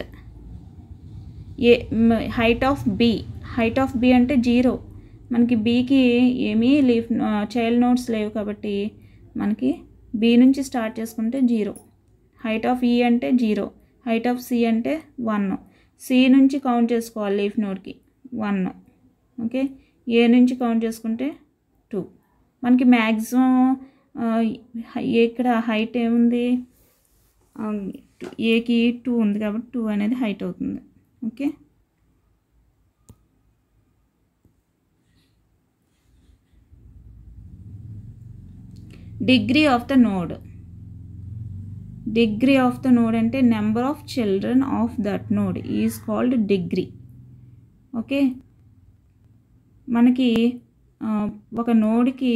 height of B అంటే 0. మనకి బీకి ఏమీ చైల్డ్ నోడ్స్ లేవు కాబట్టి మనకి బి నుంచి స్టార్ట్ చేసుకుంటే 0. హైట్ ఆఫ్ ఈ అంటే 0. హైట్ ఆఫ్ సి అంటే 1. సి నుంచి కౌంట్ చేసుకోవాలి లీఫ్ నోడ్కి 1. ఓకే, ఏ నుంచి కౌంట్ చేసుకుంటే 2. మనకి మ్యాక్సిమం ఇక్కడ హైట్ ఏముంది, ఏకి 2 ఉంది కాబట్టి 2 అనేది హైట్ అవుతుంది. Okay, degree of the node. Degree of the node అంటే number of children of that node is called degree. Okay, మనకి ఒక నోడ్కి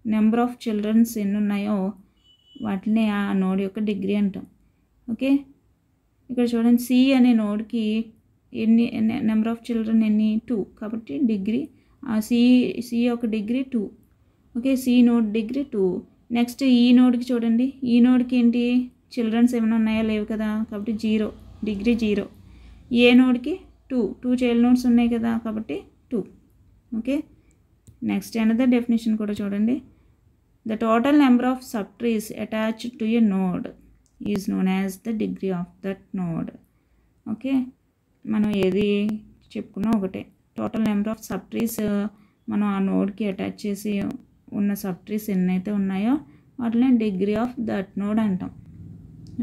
నెంబర్ ఆఫ్ చిల్డ్రన్స్ ఎన్ని ఉన్నాయో వాటిని ఆ నోడ్ యొక్క డిగ్రీ అంటాం. ఓకే, ఇక్కడ చూడండి, సి అనే నోడ్కి ఎన్ని నెంబర్ ఆఫ్ చిల్డ్రన్ ఎన్ని 2 కాబట్టి డిగ్రీ సి యొక్క degree 2. Okay, C node degree 2. Next ఈ నోడ్కి చూడండి, ఈ నోడ్కి ఏంటి చిల్డ్రన్స్ ఏమైనా ఉన్నాయా, లేవు కదా, కాబట్టి 0, డిగ్రీ 0. ఏ నోడ్కి 2 చైల్డ్ నోడ్స్ ఉన్నాయి కదా కాబట్టి 2. ఓకే, నెక్స్ట్ అనదర్ డెఫినేషన్ కూడా చూడండి, the total number of sub trees attached to a node is known as the degree of that node. Okay, మనం ఏది చెప్పుకున్నా ఒకటే, total number of sub trees మనం ఆ నోడ్కి అటాచ్ చేసి ఉన్న సబ్ ట్రీస్ ఎన్నైతే ఉన్నాయో వాటిని డిగ్రీ ఆఫ్ దట్ నోడ్ అంటాం.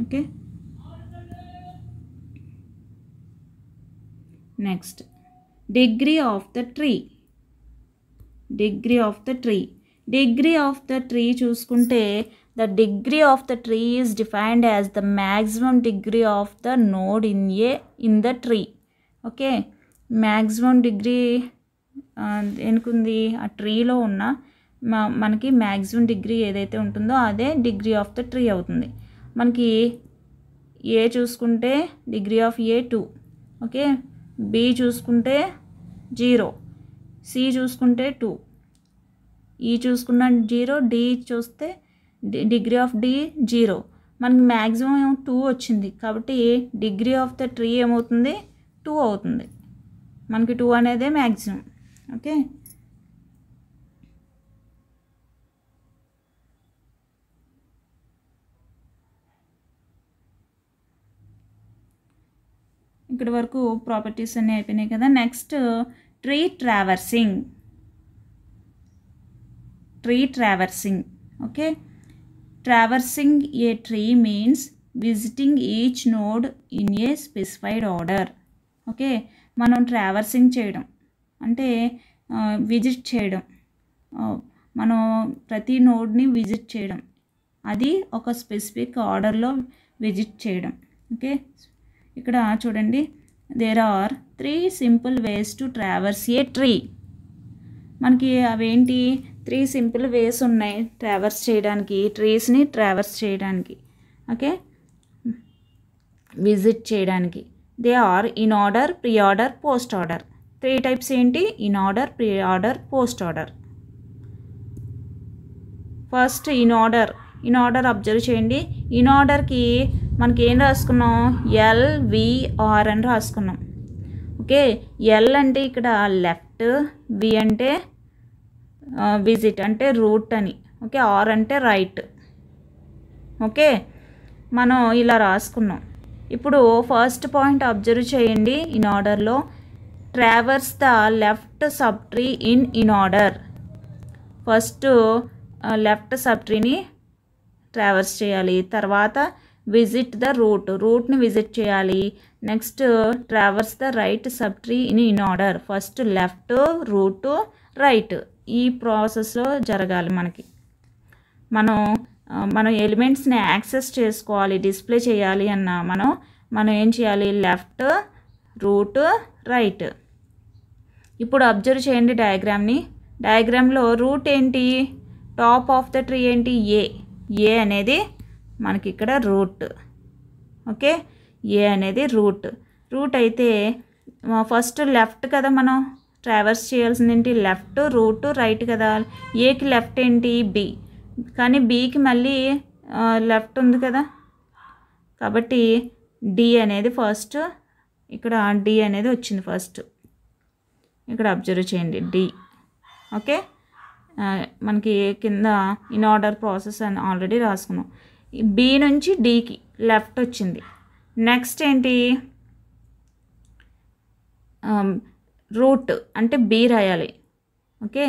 Okay, next degree of the tree. Degree of the tree, degree of the tree చూసుకుంటే the degree of the tree is defined as the maximum degree of the node in the tree. Okay, maximum degree ఎనుకుంది, ఆ ట్రీలో ఉన్న మనకి మ్యాక్సిమం డిగ్రీ ఏదైతే ఉంటుందో అదే డిగ్రీ ఆఫ్ ద ట్రీ అవుతుంది. మనకి ఏ చూసుకుంటే degree of A 2. Okay, B చూసుకుంటే 0, సి చూసుకుంటే 2, ఈ చూసుకున్న 0, డి చూస్తే డిగ్రీ ఆఫ్ డి 0. మనకి మ్యాక్సిమం 2 వచ్చింది కాబట్టి డిగ్రీ ఆఫ్ ద ట్రీ ఏమవుతుంది, 2 అవుతుంది. మనకి 2 అనేదే మ్యాక్సిమం. ఓకే, ఇక్కడ వరకు ప్రాపర్టీస్ అన్నీ అయిపోయినాయి కదా. Next tree traversing. Tree traversing. Okay, traversing A tree means visiting each node in a specified order. Okay, మనం ట్రావర్సింగ్ చేయడం అంటే విజిట్ చేయడం, మనం ప్రతి నోడ్ని విజిట్ చేయడం, అది ఒక స్పెసిఫిక్ ఆర్డర్లో విజిట్ చేయడం. ఓకే, ఇక్కడ చూడండి, there are 3 simple ways to traverse a tree. మనకి అవేంటి 3 సింపుల్ వేస్ ఉన్నాయి ట్రావర్స్ చేయడానికి, ట్రీస్ని ట్రావర్స్ చేయడానికి. ఓకే, విజిట్ చేయడానికి. They are inorder, preorder, post order. 3 types ఏంటి, inorder, preorder, post order. First inorder. Inorder observe చేయండి. ఇన్ ఆర్డర్కి మనకి ఏం రాసుకున్నాం, LVR అని రాసుకున్నాం. ఓకే, ఎల్ అంటే ఇక్కడ లెఫ్ట్, వి అంటే విజిట్ అంటే రూట్ అని. ఓకే, ఆర్ అంటే రైట్. ఓకే, మనం ఇలా రాసుకున్నాం. ఇప్పుడు ఫస్ట్ పాయింట్ అబ్జర్వ్ చేయండి. ఇన్ ఆర్డర్లో traverse the left sub tree inorder. First left సబ్ ట్రీని ట్రావర్స్ చేయాలి, తర్వాత విజిట్ ద రూట్ని విజిట్ చేయాలి. Next traverse the right sub tree inorder. First left, root, right, ఈ ప్రాసెస్లో జరగాలి. మనం ఎలిమెంట్స్ని యాక్సెస్ చేసుకోవాలి, డిస్ప్లే చేయాలి అన్న మనం ఏం చేయాలి, లెఫ్ట్, రూట్, రైట్. ఇప్పుడు అబ్జర్వ్ చేయండి డయాగ్రామ్ని. డయాగ్రామ్లో రూట్ ఏంటి, టాప్ ఆఫ్ ద ట్రీ ఏంటి, ఏ అనేది మనకి ఇక్కడ రూట్. ఓకే, ఏ అనేది రూట్ అయితే ఫస్ట్ లెఫ్ట్ కదా మనం ట్రావర్స్ చేయాల్సింది ఏంటి, లెఫ్ట్, రూట్, రైట్ కదా. ఏకి లెఫ్ట్ ఏంటి, బి, కానీ బీకి మళ్ళీ లెఫ్ట్ ఉంది కదా కాబట్టి డి అనేది ఫస్ట్, ఇక్కడ డి అనేది వచ్చింది ఫస్ట్. ఇక్కడ అబ్జర్వ్ చేయండి డి. ఓకే, మనకి కింద ఇన్ ఆర్డర్ ప్రాసెస్ అని ఆల్రెడీ రాసుకున్నాం. బి నుంచి డికి లెఫ్ట్ వచ్చింది. నెక్స్ట్ ఏంటి, రూట్ అంటే బి రాయాలి. ఓకే,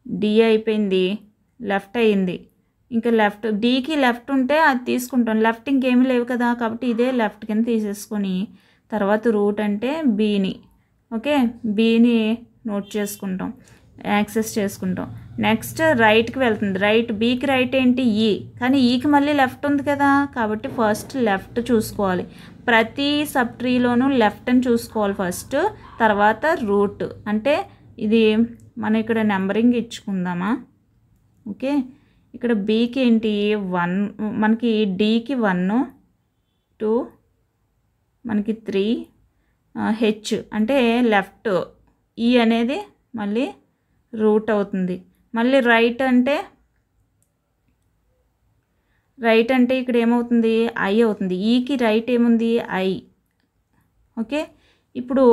డి అయిపోయింది, లెఫ్ట్ అయ్యింది. ఇంకా లెఫ్ట్ డీకి లెఫ్ట్ ఉంటే అది తీసుకుంటాం, లెఫ్ట్ ఇంకేమీ లేవు కదా, కాబట్టి ఇదే లెఫ్ట్ కింద తీసేసుకొని తర్వాత రూట్ అంటే బీని, ఓకే, బీని నోట్ చేసుకుంటాం, యాక్సెస్ చేసుకుంటాం. నెక్స్ట్ రైట్కి వెళ్తుంది, రైట్ బీకి రైట్ ఏంటి ఈ, కానీ ఈకి మళ్ళీ లెఫ్ట్ ఉంది కదా, కాబట్టి ఫస్ట్ లెఫ్ట్ చూసుకోవాలి. ప్రతి సబ్ ట్రీలోనూ లెఫ్ట్ అని చూసుకోవాలి ఫస్ట్, తర్వాత రూట్. అంటే ఇది మనం ఇక్కడ నెంబరింగ్ ఇచ్చుకుందామా, ఓకే. ఇక్కడ బీకి ఏంటి 1, మనకి డీకి 1 2 మనకి 3, హెచ్ అంటే లెఫ్ట్, ఈ అనేది మళ్ళీ రూట్ అవుతుంది. మళ్ళీ రైట్ అంటే ఇక్కడ ఏమవుతుంది ఐ అవుతుంది, ఈకి రైట్ ఏముంది ఐ, ఓకే. ఇప్పుడు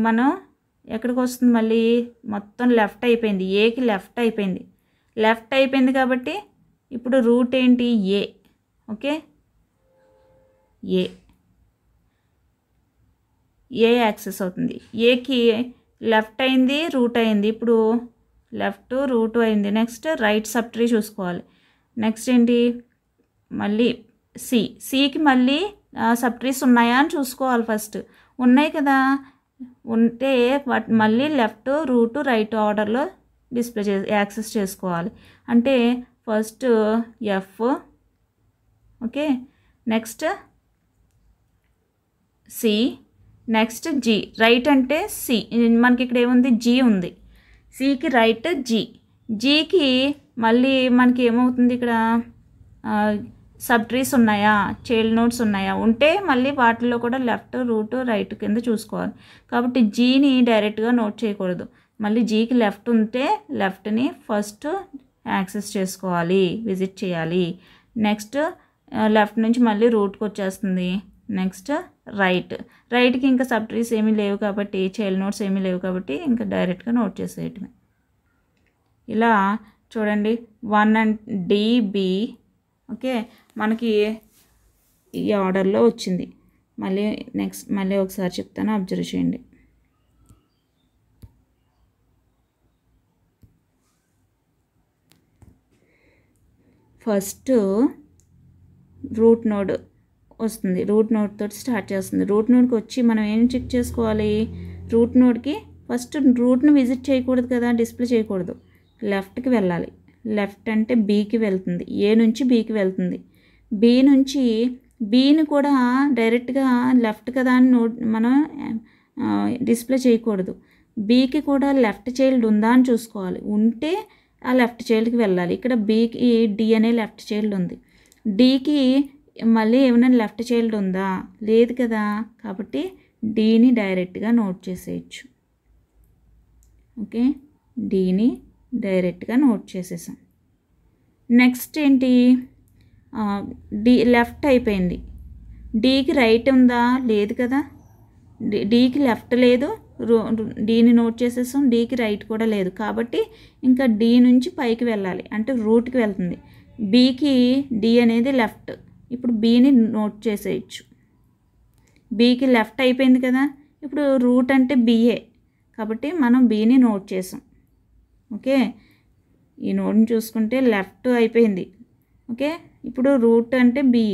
మనం ఎక్కడికి వస్తుంది, మళ్ళీ మొత్తం లెఫ్ట్ అయిపోయింది, ఏకి లెఫ్ట్ అయిపోయింది కాబట్టి ఇప్పుడు రూట్ ఏంటి ఏ, ఓకే, ఏ యాక్సెస్ అవుతుంది. ఏకి లెఫ్ట్ అయింది, రూట్ అయింది, ఇప్పుడు లెఫ్ట్ రూట్ అయింది. నెక్స్ట్ రైట్ సబ్ ట్రీ చూసుకోవాలి. నెక్స్ట్ ఏంటి మళ్ళీ సికి మళ్ళీ సబ్ ట్రీస్ ఉన్నాయా అని చూసుకోవాలి ఫస్ట్. ఉన్నాయి కదా, ఉంటే వాటి మళ్ళీ లెఫ్ట్ రూట్ రైట్ ఆర్డర్లో డిస్ప్లే యాక్సెస్ చేసుకోవాలి. అంటే first F, okay, next C, next G. Right అంటే సి, మనకి ఇక్కడ ఏముంది జీ ఉంది, సికి రైట్ జీ, జీకి మళ్ళీ మనకి ఏమవుతుంది ఇక్కడ సబ్ ట్రీస్ ఉన్నాయా, చైల్డ్ నోట్స్ ఉన్నాయా, ఉంటే మళ్ళీ వాటిల్లో కూడా లెఫ్ట్ రూట్ రైట్ కింద చూసుకోవాలి. కాబట్టి జీని డైరెక్ట్గా నోట్ చేయకూడదు, మళ్ళీ జీకి లెఫ్ట్ ఉంటే లెఫ్ట్ని ఫస్ట్ యాక్సెస్ చేసుకోవాలి, విజిట్ చేయాలి. నెక్స్ట్ లెఫ్ట్ నుంచి మళ్ళీ రూట్కి వచ్చేస్తుంది. నెక్స్ట్ రైట్కి ఇంకా సబ్ ట్రీస్ ఏమీ లేవు కాబట్టి, చైల్డ్ నోట్స్ ఏమీ లేవు కాబట్టి ఇంకా డైరెక్ట్గా నోట్ చేసేయటమే. ఇలా చూడండి 1 అండ్ డిబి, ఓకే, మనకి ఈ ఆర్డర్లో వచ్చింది. మళ్ళీ ఒకసారి చెప్తాను, అబ్జర్వ్ చేయండి. ఫస్ట్ రూట్ నోడ్ వస్తుంది, రూట్ నోడ్ తోటి స్టార్ట్ చేస్తుంది. రూట్ నోడ్కి వచ్చి మనం ఏం చెక్ చేసుకోవాలి, రూట్ నోడ్కి ఫస్ట్ రూట్ను విజిట్ చేయకూడదు కదా, డిస్ప్లే చేయకూడదు, లెఫ్ట్కి వెళ్ళాలి. లెఫ్ట్ అంటే బీకి వెళ్తుంది, ఏ నుంచి బీకి వెళ్తుంది, బీ నుంచి బీని కూడా డైరెక్ట్గా లెఫ్ట్ కదా అని మనం డిస్ప్లే చేయకూడదు. బీకి కూడా లెఫ్ట్ చైల్డ్ ఉందా అని చూసుకోవాలి, ఉంటే ఆ లెఫ్ట్ చైల్డ్కి వెళ్ళాలి. ఇక్కడ బీకి డి అనే లెఫ్ట్ చైల్డ్ ఉంది, డీకి మళ్ళీ ఏమైనా లెఫ్ట్ చైల్డ్ ఉందా, లేదు కదా, కాబట్టి డీని డైరెక్ట్గా నోట్ చేసేయచ్చు, ఓకే, డీని డైరెక్ట్గా నోట్ చేసేసాం. నెక్స్ట్ ఏంటి, డి లెఫ్ట్ అయిపోయింది, డీకి రైట్ ఉందా, లేదు కదా, డీకి లెఫ్ట్ లేదు, డీని నోట్ చేసేసాం, డీకి రైట్ కూడా లేదు, కాబట్టి ఇంకా డి నుంచి పైకి వెళ్ళాలి, అంటే రూట్కి వెళ్తుంది. బీకి డి అనేది లెఫ్ట్, ఇప్పుడు బీని నోట్ చేసేయచ్చు, బీకి లెఫ్ట్ అయిపోయింది కదా, ఇప్పుడు రూట్ అంటే బిఏ కాబట్టి మనం బీని నోట్ చేసాం, ఓకే. ఈ నోట్ని చూసుకుంటే లెఫ్ట్ అయిపోయింది, ఓకే. ఇప్పుడు రూట్ అంటే బి,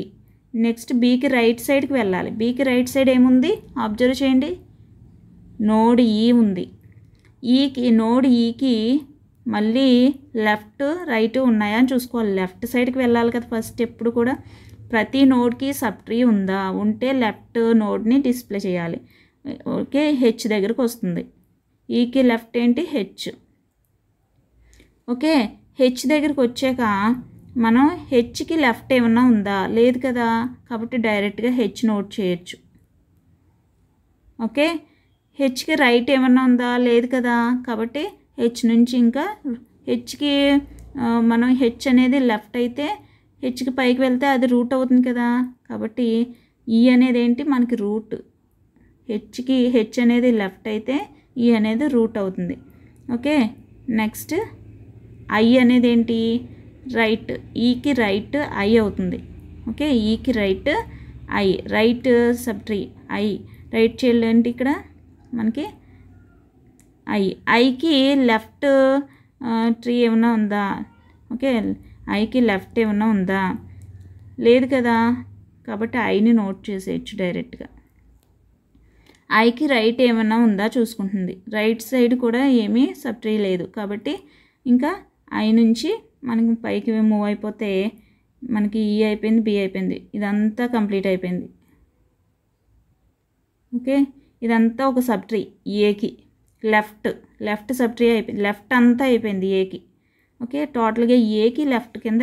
నెక్స్ట్ బీకి రైట్ సైడ్కి వెళ్ళాలి. బీకి రైట్ సైడ్ ఏముంది అబ్జర్వ్ చేయండి, నోడ్ ఈ ఉంది, నోడ్ ఈకి మళ్ళీ లెఫ్ట్ రైట్ ఉన్నాయా అని చూసుకోవాలి, లెఫ్ట్ సైడ్కి వెళ్ళాలి కదా ఫస్ట్. ఎప్పుడు కూడా ప్రతి నోడ్కి సబ్ ట్రీ ఉందా, ఉంటే లెఫ్ట్ నోడ్ని డిస్ప్లే చేయాలి, ఓకే. హెచ్ దగ్గరకు వస్తుంది, ఈకి లెఫ్ట్ ఏంటి హెచ్, ఓకే. హెచ్ దగ్గరికి వచ్చాక మనం హెచ్కి లెఫ్ట్ ఏమన్నా ఉందా, లేదు కదా, కాబట్టి డైరెక్ట్గా హెచ్ నోట్ చేయొచ్చు, ఓకే. హెచ్కి రైట్ ఏమన్నా ఉందా, లేదు కదా, కాబట్టి హెచ్ నుంచి ఇంకా హెచ్కి మనం హెచ్ అనేది లెఫ్ట్ అయితే హెచ్కి పైకి వెళ్తే అది రూట్ అవుతుంది కదా, కాబట్టి ఈ అనేది ఏంటి మనకి రూట్, హెచ్ అనేది లెఫ్ట్ అయితే ఈ అనేది రూట్ అవుతుంది, ఓకే. నెక్స్ట్ ఐ అనేది ఏంటి రైట్, ఈకి రైట్ ఐ అవుతుంది, ఓకే. ఈకి right I, right sub tree I, right child ఏంటి ఇక్కడ మనకి ఐకి లెఫ్ట్ ట్రీ ఏమన్నా ఉందా? ఓకే, ఐకి లెఫ్ట్ ఏమన్నా ఉందా? లేదు కదా, కాబట్టి ఐని నోట్ చేసేయచ్చు డైరెక్ట్గా. ఐకి రైట్ ఏమన్నా ఉందా చూసుకుంటుంది. రైట్ సైడ్ కూడా ఏమీ సబ్ ట్రీ లేదు, కాబట్టి ఇంకా ఐ నుంచి మనకి పైకి మూవ్ అయిపోతే మనకి ఈ అయిపోయింది, బి అయిపోయింది, ఇదంతా కంప్లీట్ అయిపోయింది. ఓకే, ఇదంతా ఒక సబ్ ట్రీ. ఏకి లెఫ్ట్ సబ్ ట్రీ అయిపోయింది, లెఫ్ట్ అంతా అయిపోయింది ఏకి. ఓకే, టోటల్గా ఏకి లెఫ్ట్ కింద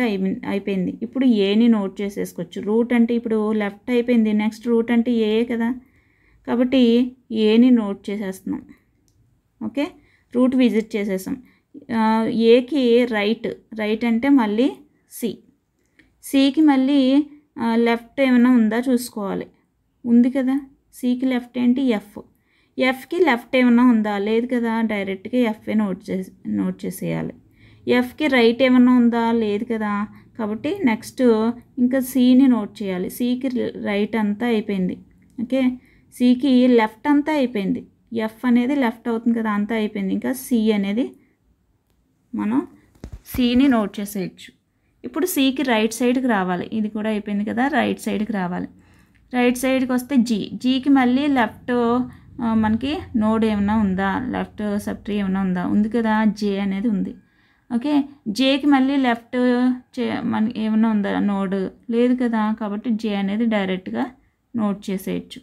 అయిపోయింది. ఇప్పుడు ఏని నోట్ చేసేసుకోవచ్చు. రూట్ అంటే ఇప్పుడు లెఫ్ట్ అయిపోయింది, నెక్స్ట్ రూట్ అంటే ఏ కదా, కాబట్టి ఏని నోట్ చేసేస్తున్నాం. ఓకే, రూట్ విజిట్ చేసేసాం. ఏకి రైట్ అంటే మళ్ళీ సికి మళ్ళీ లెఫ్ట్ ఏమైనా ఉందా చూసుకోవాలి. ఉంది కదా, సికి లెఫ్ట్ ఏంటి ఎఫ్కి లెఫ్ట్ ఏమైనా ఉందా? లేదు కదా, డైరెక్ట్గా ఎఫ్ఏ నోట్ చేసేయాలి. ఎఫ్కి రైట్ ఏమైనా ఉందా? లేదు కదా, కాబట్టి నెక్స్ట్ ఇంకా సిని నోట్ చేయాలి. సికి రైట్ అంతా అయిపోయింది. ఓకే, సికి లెఫ్ట్ అంతా అయిపోయింది. ఎఫ్ అనేది లెఫ్ట్ అవుతుంది కదా, అంతా అయిపోయింది. ఇంకా సి అనేది మనం సిని నోట్ చేసేయచ్చు. ఇప్పుడు సికి రైట్ సైడ్కి రావాలి. ఇది కూడా అయిపోయింది కదా, రైట్ సైడ్కి రావాలి. రైట్ సైడ్కి వస్తే జీకి మళ్ళీ లెఫ్ట్ మనకి నోడ్ ఏమైనా ఉందా? లెఫ్ట్ సబ్ ట్రీ ఏమైనా ఉందా? ఉంది కదా, జే అనేది ఉంది. ఓకే, జేకి మళ్ళీ లెఫ్ట్ మనకి ఏమైనా ఉందా నోడ్? లేదు కదా, కాబట్టి జే అనేది డైరెక్ట్గా నోట్ చేసేయచ్చు.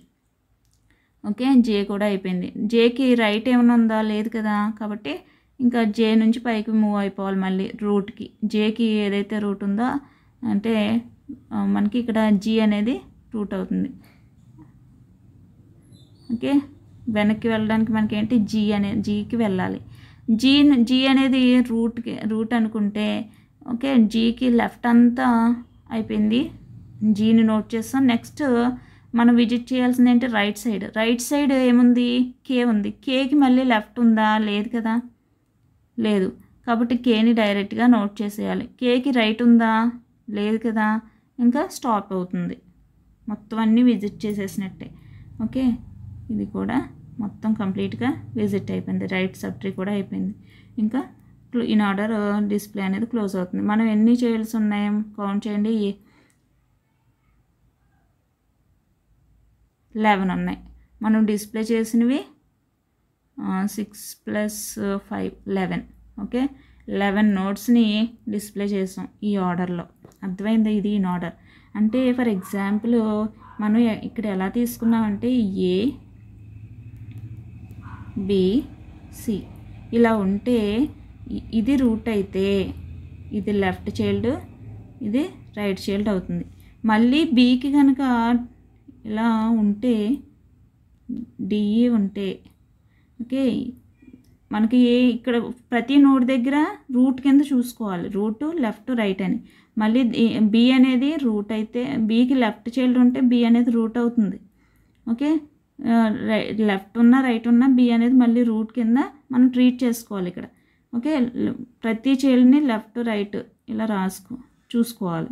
ఓకే, జే కూడా అయిపోయింది. జేకి రైట్ ఏమైనా ఉందా? లేదు కదా, కాబట్టి ఇంకా జే నుంచి పైకి మూవ్ అయిపోవాలి మళ్ళీ రూట్కి. జేకి ఏదైతే రూట్ ఉందో అంటే మనకి ఇక్కడ జీ అనేది రూట్ అవుతుంది. ఓకే, వెనక్కి వెళ్ళడానికి మనకి ఏంటి జీకి వెళ్ళాలి. జీ అనేది రూట్ అనుకుంటే ఓకే, జీకి లెఫ్ట్ అంతా అయిపోయింది, జీని నోట్ చేస్తాం. నెక్స్ట్ మనం విజిట్ చేయాల్సింది ఏంటి? రైట్ సైడ్ ఏముంది? కే ఉంది. కేకి మళ్ళీ లెఫ్ట్ ఉందా? లేదు కదా, లేదు, కాబట్టి కేని డైరెక్ట్గా నోట్ చేసేయాలి. కేకి రైట్ ఉందా? లేదు కదా, ఇంకా స్టాప్ అవుతుంది. మొత్తం అన్నీ విజిట్ చేసేసినట్టే. ఓకే, ఇది కూడా మొత్తం కంప్లీట్గా విజిట్ అయిపోయింది. రైట్ సబ్ ట్రీ కూడా అయిపోయింది. ఇంకా ఇన్ ఆర్డర్ డిస్ప్లే అనేది క్లోజ్ అవుతుంది. మనం ఎన్ని చేయాల్సి ఉన్నాయి కౌంట్ చేయండి. 11 ఉన్నాయి. మనం డిస్ప్లే చేసినవి 6 + 5 11. ఓకే, 11 నోట్స్ని డిస్ప్లే చేసాం ఈ ఆర్డర్లో. అర్థమైంది? ఇది ఇన్ ఆర్డర్ అంటే ఫర్ ఎగ్జాంపుల్ మనం ఇక్కడ ఎలా తీసుకున్నామంటే ఏ బి సి ఇలా ఉంటే ఇది రూట్ అయితే ఇది లెఫ్ట్ చైల్డ్, ఇది రైట్ చైల్డ్ అవుతుంది. మళ్ళీ బీకి కనుక ఇలా ఉంటే డిఈ ఉంటే ఓకే, మనకి ఇక్కడ ప్రతి నోడ్ దగ్గర రూట్ కింద చూసుకోవాలి, రూట్ లెఫ్ట్ రైట్ అని. మళ్ళీ బి అనేది రూట్ అయితే బీకి లెఫ్ట్ చైల్డ్ ఉంటే బి అనేది రూట్ అవుతుంది. ఓకే, లెఫ్ట్ ఉన్నా రైట్ ఉన్నా బి అనేది మళ్ళీ రూట్ కింద మనం ట్రీట్ చేసుకోవాలి ఇక్కడ. ఓకే, ప్రతి చైల్డ్ని లెఫ్ట్ రైట్ ఇలా చూసుకోవాలి.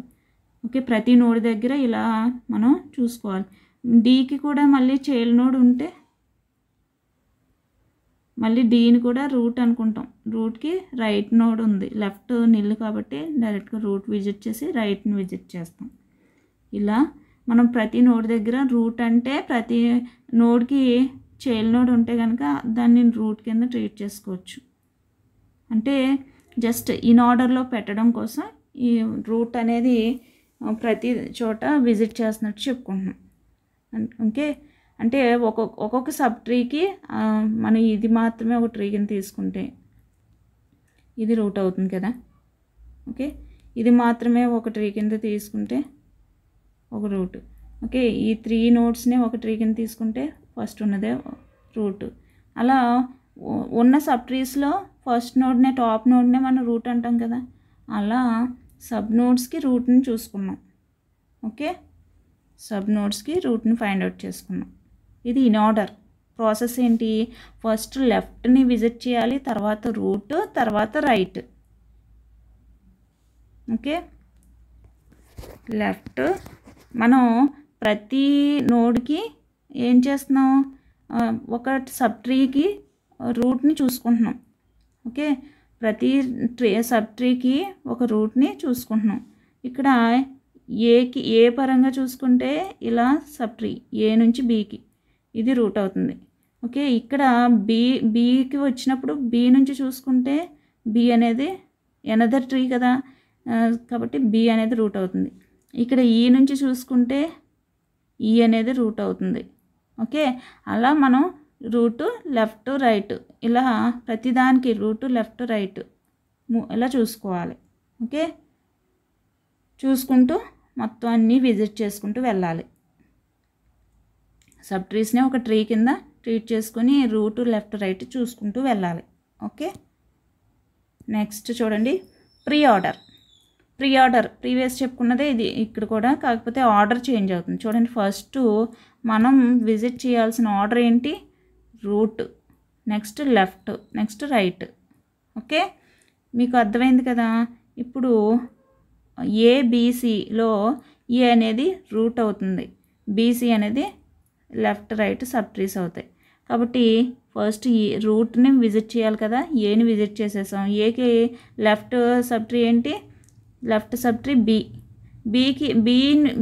ఓకే, ప్రతి నోడ్ దగ్గర ఇలా మనం చూసుకోవాలి. డీకి కూడా మళ్ళీ చైల్డ్ నోడ్ ఉంటే మళ్ళీ డీని కూడా రూట్ అనుకుంటాం. రూట్కి రైట్ నోడ్ ఉంది, లెఫ్ట్ నిల్ కాబట్టి డైరెక్ట్గా రూట్ విజిట్ చేసి రైట్ని విజిట్ చేస్తాం. ఇలా మనం ప్రతి నోడ్ దగ్గర రూట్ అంటే ప్రతి నోడ్కి చైల్డ్ నోడ్ ఉంటే కనుక దాన్ని రూట్ కింద ట్రీట్ చేసుకోవచ్చు. అంటే జస్ట్ ఇన్ ఆర్డర్లో పెట్టడం కోసం ఈ రూట్ అనేది ప్రతి చోట విజిట్ చేస్తున్నట్టు చెప్పుకుంటున్నాం. ఓకే, అంటే ఒక్కొక్క సబ్ ట్రీకి మనం ఇది మాత్రమే ఒక ట్రీ కింద తీసుకుంటే ఇది రూట్ అవుతుంది కదా. ఓకే, ఇది మాత్రమే ఒక ట్రీ కింద తీసుకుంటే ఒక రూట్. ఓకే, ఈ 3 నోడ్స్ని ఒక ట్రీ కింద తీసుకుంటే ఫస్ట్ ఉన్నదే రూట్. అలా ఉన్న సబ్ ట్రీస్లో ఫస్ట్ నోడ్నే టాప్ నోడ్నే మనం రూట్ అంటాం కదా, అలా సబ్ నోడ్స్కి రూట్ని చూసుకున్నాం. ఓకే, సబ్ నోడ్స్కి రూట్ని ఫైండ్ అవుట్ చేసుకున్నాం. ఇది ఇన్ ఆర్డర్ ప్రాసెస్. ఏంటి? ఫస్ట్ లెఫ్ట్ని విజిట్ చేయాలి, తర్వాత రూట్, తర్వాత రైట్. ఓకే, లెఫ్ట్ మనం ప్రతి నోడ్కి ఏం చేస్తున్నాం, ఒక సబ్ ట్రీకి రూట్ని చూసుకుంటున్నాం. ఓకే, ప్రతి సబ్ ట్రీకి ఒక రూట్ని చూసుకుంటున్నాం. ఇక్కడ ఏ పరంగా చూసుకుంటే ఇలా సబ్ ట్రీ ఏ నుంచి బీకి ఇది రూట్ అవుతుంది. ఓకే, ఇక్కడ బీకి వచ్చినప్పుడు బీ నుంచి చూసుకుంటే బీ అనేది ఎనదర్ ట్రీ కదా, కాబట్టి బీ అనేది రూట్ అవుతుంది. ఇక్కడ ఈ నుంచి చూసుకుంటే ఈ అనేది రూట్ అవుతుంది. ఓకే, అలా మనం రూటు లెఫ్ట్ రైట్ ఇలా ప్రతిదానికి రూటు లెఫ్ట్ రైట్ ఇలా చూసుకోవాలి. ఓకే, చూసుకుంటూ మొత్తం అన్నీ విజిట్ చేసుకుంటూ వెళ్ళాలి. సబ్ ట్రీస్ని ఒక ట్రీ కింద ట్రీట్ చేసుకొని రూటు లెఫ్ట్ రైట్ చూసుకుంటూ వెళ్ళాలి. ఓకే, నెక్స్ట్ చూడండి ప్రీ ఆర్డర్. ప్రీవియస్ చెప్పుకున్నదే ఇది ఇక్కడ కూడా, కాకపోతే ఆర్డర్ చేంజ్ అవుతుంది. చూడండి, ఫస్ట్ మనం విజిట్ చేయాల్సిన ఆర్డర్ ఏంటి, root, next left, next right. Okay, మీకు అర్థమైంది కదా. ఇప్పుడు ఏబిసిలో ఏ అనేది రూట్ అవుతుంది, బీసీ అనేది లెఫ్ట్ రైట్ సబ్ ట్రీస్ అవుతాయి. కాబట్టి ఫస్ట్ ఈ రూట్ని విజిట్ చేయాలి కదా, ఏని విజిట్ చేసేసాం. ఏకి లెఫ్ట్ సబ్ ట్రీ ఏంటి, లెఫ్ట్ సబ్ ట్రీ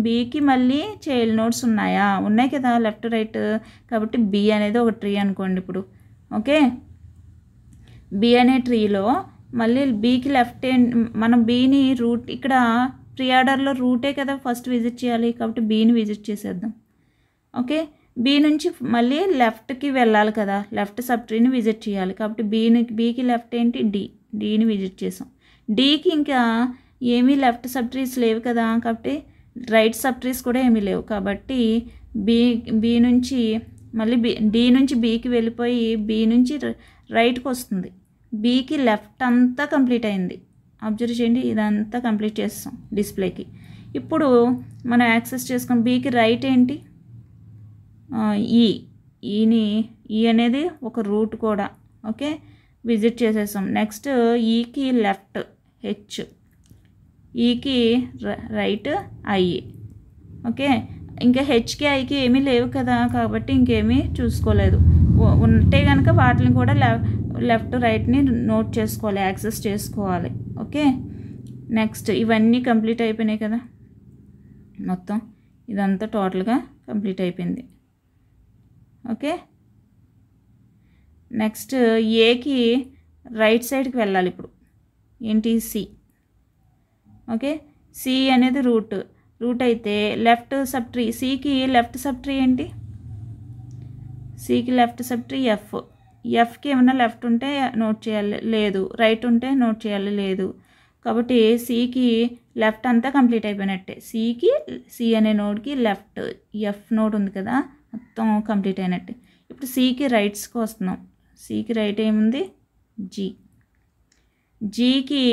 బీకి మళ్ళీ చైల్డ్ నోడ్స్ ఉన్నాయి కదా లెఫ్ట్ రైట్, కాబట్టి బి అనేది ఒక ట్రీ అనుకోండి ఇప్పుడు. ఓకే, బి అనే ట్రీలో మళ్ళీ బీకి లెఫ్ట్ మనం బీని రూట్, ఇక్కడ ప్రీ ఆర్డర్లో రూటే కదా ఫస్ట్ విజిట్ చేయాలి, కాబట్టి బీని విజిట్ చేసేద్దాం. ఓకే, బీ నుంచి మళ్ళీ లెఫ్ట్కి వెళ్ళాలి కదా, లెఫ్ట్ సబ్ ట్రీని విజిట్ చేయాలి, కాబట్టి బీకి లెఫ్ట్ ఏంటి డీని విజిట్ చేసాం. డీకి ఇంకా ఏమీ లెఫ్ట్ సబ్ ట్రీస్ లేవు కదా, కాబట్టి రైట్ సబ్ ట్రీస్ కూడా ఏమీ లేవు, కాబట్టి బీ నుంచి మళ్ళీ డి నుంచి బీకి వెళ్ళిపోయి బీ నుంచి రైట్కి వస్తుంది. బీకి లెఫ్ట్ అంతా కంప్లీట్ అయింది. అబ్జర్వ్ చేయండి, ఇదంతా కంప్లీట్ చేస్తాం డిస్ప్లేకి. ఇప్పుడు మనం యాక్సెస్ చేసుకుని బీకి రైట్ ఏంటి, ఈ అనేది ఒక రూట్ కూడా. ఓకే, విజిట్ చేసేసాం. నెక్స్ట్ ఈకి లెఫ్ట్ హెచ్, ఈకి రైట్ ఐ. ఓకే, ఇంకా హెచ్కి ఐకి ఏమీ లేవు కదా, కాబట్టి ఇంకేమీ చూసుకోలేదు. ఉంటే కనుక వాటిని కూడా లెఫ్ట్ రైట్ని నోట్ చేసుకోవాలి, యాక్సెస్ చేసుకోవాలి. ఓకే, నెక్స్ట్ ఇవన్నీ కంప్లీట్ అయిపోయినాయి కదా, మొత్తం ఇదంతా టోటల్గా కంప్లీట్ అయిపోయింది. ఓకే, నెక్స్ట్ ఏకి రైట్ సైడ్కి వెళ్ళాలి. ఇప్పుడు ఏంటి, సి. ఓకే, సి అనేది రూట్ అయితే లెఫ్ట్ సబ్ ట్రీ, సికి లెఫ్ట్ సబ్ ట్రీ ఏంటి, సికి లెఫ్ట్ సబ్ ట్రీ ఎఫ్కి ఏమైనా లెఫ్ట్ ఉంటే నోట్ చేయాలి, లేదు. రైట్ ఉంటే నోట్ చేయాలి, లేదు. కాబట్టి సికి లెఫ్ట్ అంతా కంప్లీట్ అయిపోయినట్టే. సి అనే నోడ్కి లెఫ్ట్ ఎఫ్ నోడ్ ఉంది కదా, మొత్తం కంప్లీట్ అయినట్టే. ఇప్పుడు సికి రైట్స్కి వస్తున్నాం. సికి రైట్ ఏముంది, జీకి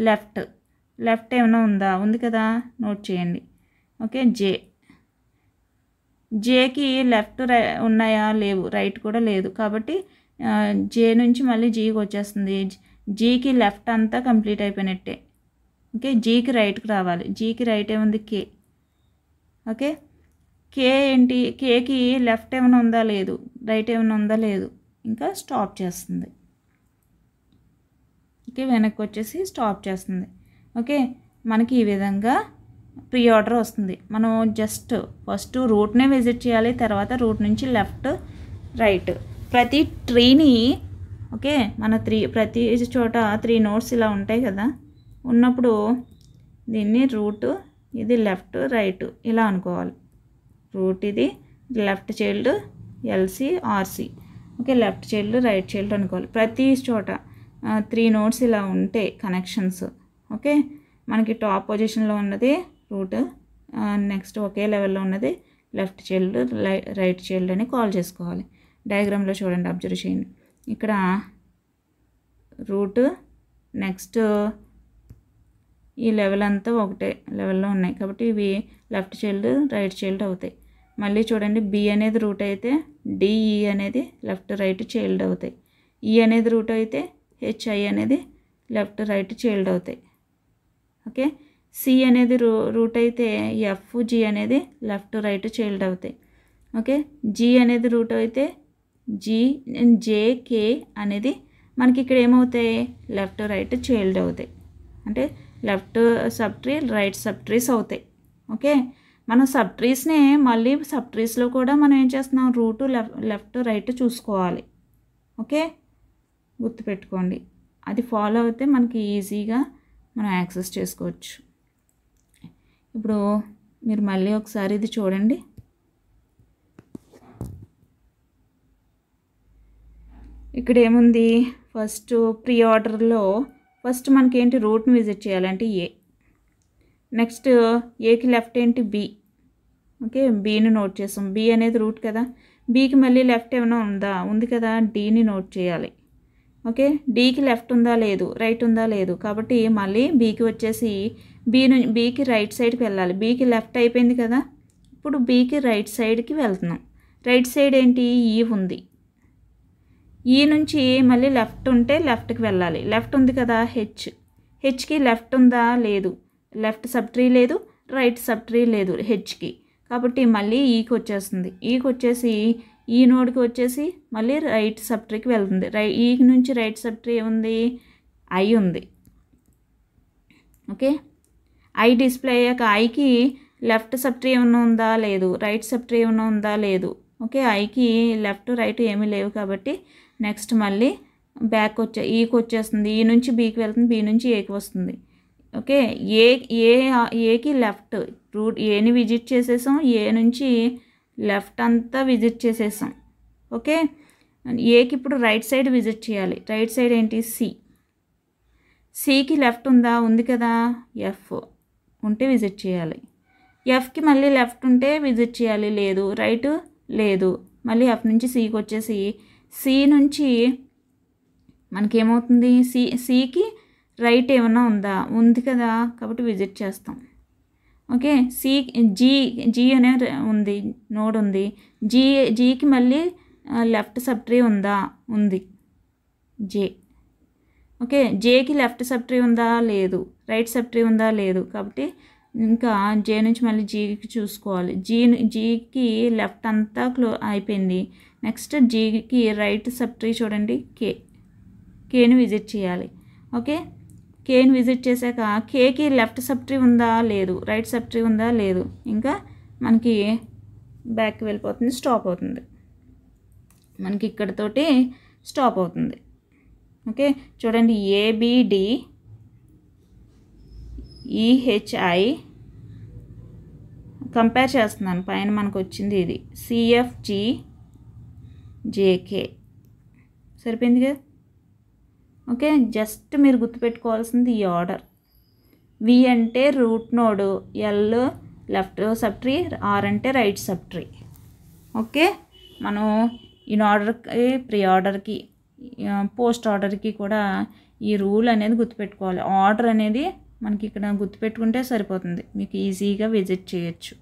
లెఫ్ట్ ఏమైనా ఉంది కదా, నోట్ చేయండి. ఓకే, జేకి లెఫ్ట్ ఉన్నాయా, లేవు. రైట్ కూడా లేదు, కాబట్టి జే నుంచి మళ్ళీ జీకి వచ్చేస్తుంది. జీకి లెఫ్ట్ అంతా కంప్లీట్ అయిపోయినట్టే. ఓకే, జీకి రైట్కి రావాలి. జీకి రైట్ ఏముంది, కే. ఓకే, కే ఏంటి, కేకి లెఫ్ట్ ఏమైనా ఉందా, లేదు. రైట్ ఏమైనా ఉందా, లేదు. ఇంకా స్టాప్ చేస్తుంది. ఓకే, వెనక్కి వచ్చేసి స్టాప్ చేస్తుంది. ఓకే, మనకి ఈ విధంగా ప్రీ ఆర్డర్ వస్తుంది. మనం జస్ట్ ఫస్ట్ రూట్నే విజిట్ చేయాలి, తర్వాత రూట్ నుంచి లెఫ్ట్ రైట్ ప్రతి ట్రీని. ఓకే, మన ప్రతి చోట 3 నోట్స్ ఇలా ఉంటాయి కదా, ఉన్నప్పుడు దీన్ని రూట్, ఇది లెఫ్ట్ రైట్ ఇలా అనుకోవాలి. రూట్ ఇది left child LC RC. Okay, left child right child అనుకోవాలి. ప్రతి చోట 3 నోట్స్ ఇలా ఉంటే కనెక్షన్స్. ఓకే, మనకి టాప్ పొజిషన్లో ఉన్నది రూట్, నెక్స్ట్ ఒకే లెవెల్లో ఉన్నది లెఫ్ట్ చైల్డ్ రైట్ చైల్డ్ అని కాల్ చేసుకోవాలి. డయాగ్రామ్లో చూడండి, అబ్జర్వ్ చేయండి. ఇక్కడ రూట్, నెక్స్ట్ ఈ లెవెల్ అంతా ఒకటే లెవెల్లో ఉన్నాయి, కాబట్టి ఇవి లెఫ్ట్ చైల్డ్ రైట్ చైల్డ్ అవుతాయి. మళ్ళీ చూడండి, బి అనేది రూట్ అయితే డిఈ అనేది లెఫ్ట్ రైట్ చైల్డ్ అవుతాయి. ఈ అనేది రూట్ అయితే హెచ్ఐ అనేది లెఫ్ట్ రైట్ చైల్డ్ అవుతాయి. ఓకే, సి అనేది రూట్ అయితే ఎఫ్ జి అనేది లెఫ్ట్ రైట్ చైల్డ్ అవుతాయి. ఓకే, జి అనేది రూట్ అయితే జేకే అనేది మనకి ఇక్కడ ఏమవుతాయి, లెఫ్ట్ రైట్ చైల్డ్ అవుతాయి, అంటే left sub tree right sub trees అవుతాయి. ఓకే, మనం సబ్ ట్రీస్నే మళ్ళీ సబ్ ట్రీస్లో కూడా మనం ఏం చేస్తున్నాం, రూటు లెఫ్ట్ రైట్ చూసుకోవాలి. ఓకే, గుర్తుపెట్టుకోండి, అది ఫాలో అయితే మనకి ఈజీగా మనం యాక్సెస్ చేసుకోవచ్చు. ఇప్పుడు మీరు మళ్ళీ ఒకసారి ఇది చూడండి. ఇక్కడ ఏముంది, ఫస్ట్ ప్రీ ఆర్డర్లో ఫస్ట్ మనకి ఏంటి, రూట్ని విజిట్ చేయాలంటే ఏ, నెక్స్ట్ ఏకి లెఫ్ట్ ఏంటి బి. ఓకే, బీని నోట్ చేస్తాం, బి అనేది రూట్ కదా, బీకి మళ్ళీ లెఫ్ట్ ఏమైనా ఉందా, ఉంది కదా, డీని నోట్ చేయాలి. ఓకే, డీకి లెఫ్ట్ ఉందా లేదు, రైట్ ఉందా లేదు, కాబట్టి మళ్ళీ బీకి వచ్చేసి బీకి రైట్ సైడ్కి వెళ్ళాలి. బీకి లెఫ్ట్ అయిపోయింది కదా, ఇప్పుడు బీకి రైట్ సైడ్కి వెళ్తున్నాం. రైట్ సైడ్ ఏంటి, ఈ ఉంది, ఈ నుంచి మళ్ళీ లెఫ్ట్ ఉంటే లెఫ్ట్కి వెళ్ళాలి. లెఫ్ట్ ఉంది కదా, హెచ్కి లెఫ్ట్ ఉందా లేదు, లెఫ్ట్ సబ్ ట్రీ లేదు, రైట్ సబ్ ట్రీ లేదు హెచ్కి, కాబట్టి మళ్ళీ ఈకి వచ్చేస్తుంది. ఈకి వచ్చేసి ఈ నోడ్కి వచ్చేసి మళ్ళీ రైట్ సబ్ ట్రీకి వెళ్తుంది. ఈ నుంచి రైట్ సబ్ ట్రీ ఏముంది, ఐ ఉంది. ఓకే, ఐ డిస్ప్లే అయ్యాక ఐకి లెఫ్ట్ సబ్ ట్రీ ఏమైనా ఉందా లేదు, రైట్ సబ్ ట్రీ ఏమైనా ఉందా లేదు. ఓకే, ఐకి లెఫ్ట్ రైట్ ఏమీ లేవు కాబట్టి నెక్స్ట్ మళ్ళీ బ్యాక్ ఈకి వచ్చేస్తుంది. ఈ నుంచి బీకి వెళ్తుంది, బీ నుంచి ఏకి వస్తుంది. ఓకే, ఏకి లెఫ్ట్ రూట్ ఏని విజిట్ చేసేసాం, ఏ నుంచి లెఫ్ట్ అంతా విజిట్ చేసేసాం. ఓకే, ఏకి ఇప్పుడు రైట్ సైడ్ విజిట్ చేయాలి. రైట్ సైడ్ ఏంటి, సికి లెఫ్ట్ ఉందా, ఉంది కదా, ఎఫ్ ఉంటే విజిట్ చేయాలి. ఎఫ్కి మళ్ళీ లెఫ్ట్ ఉంటే విజిట్ చేయాలి, లేదు, రైట్ లేదు, మళ్ళీ ఎఫ్ నుంచి సికి వచ్చేసి సి నుంచి మనకేమవుతుంది, సికి రైట్ ఏమైనా ఉందా, ఉంది కదా, కాబట్టి విజిట్ చేస్తాం. ఓకే, జీ అనే ఉంది, నోడ్ ఉంది, జీకి మళ్ళీ లెఫ్ట్ సబ్ ట్రీ ఉందా, ఉంది, జే. ఓకే, జేకి లెఫ్ట్ సబ్ ట్రీ ఉందా లేదు, రైట్ సబ్ ట్రీ ఉందా లేదు, కాబట్టి ఇంకా జే నుంచి మళ్ళీ జీకి చూసుకోవాలి. జీకి లెఫ్ట్ అంతా అయిపోయింది. నెక్స్ట్ జీకి రైట్ సబ్ ట్రీ చూడండి, కేని విజిట్ చేయాలి. ఓకే, కేని విజిట్ చేశాక కేకి లెఫ్ట్ సబ్ ట్రీ ఉందా లేదు, రైట్ సబ్ ట్రీ ఉందా లేదు, ఇంకా మనకి బ్యాక్కి వెళ్ళిపోతుంది, స్టాప్ అవుతుంది, మనకి ఇక్కడతోటి స్టాప్ అవుతుంది. ఓకే, చూడండి, ఏబిడి ఈహెచ్ఐ కంపేర్ చేస్తున్నాను, పైన మనకు వచ్చింది ఇది, సిఎఫ్జి జేకే సరిపోయింది కదా. ఓకే, జస్ట్ మీరు గుర్తుపెట్టుకోవాల్సింది ఈ ఆర్డర్. వి అంటే root node, L left sub tree, R అంటే రైట్ సబ్ ట్రీ. ఓకే, మనం ఇన్ ఆర్డర్కి, ప్రీ ఆర్డర్కి, పోస్ట్ ఆర్డర్కి కూడా ఈ రూల్ అనేది గుర్తుపెట్టుకోవాలి. ఆర్డర్ అనేది మనకి ఇక్కడ గుర్తుపెట్టుకుంటే సరిపోతుంది, మీకు ఈజీగా విజిట్ చేయొచ్చు.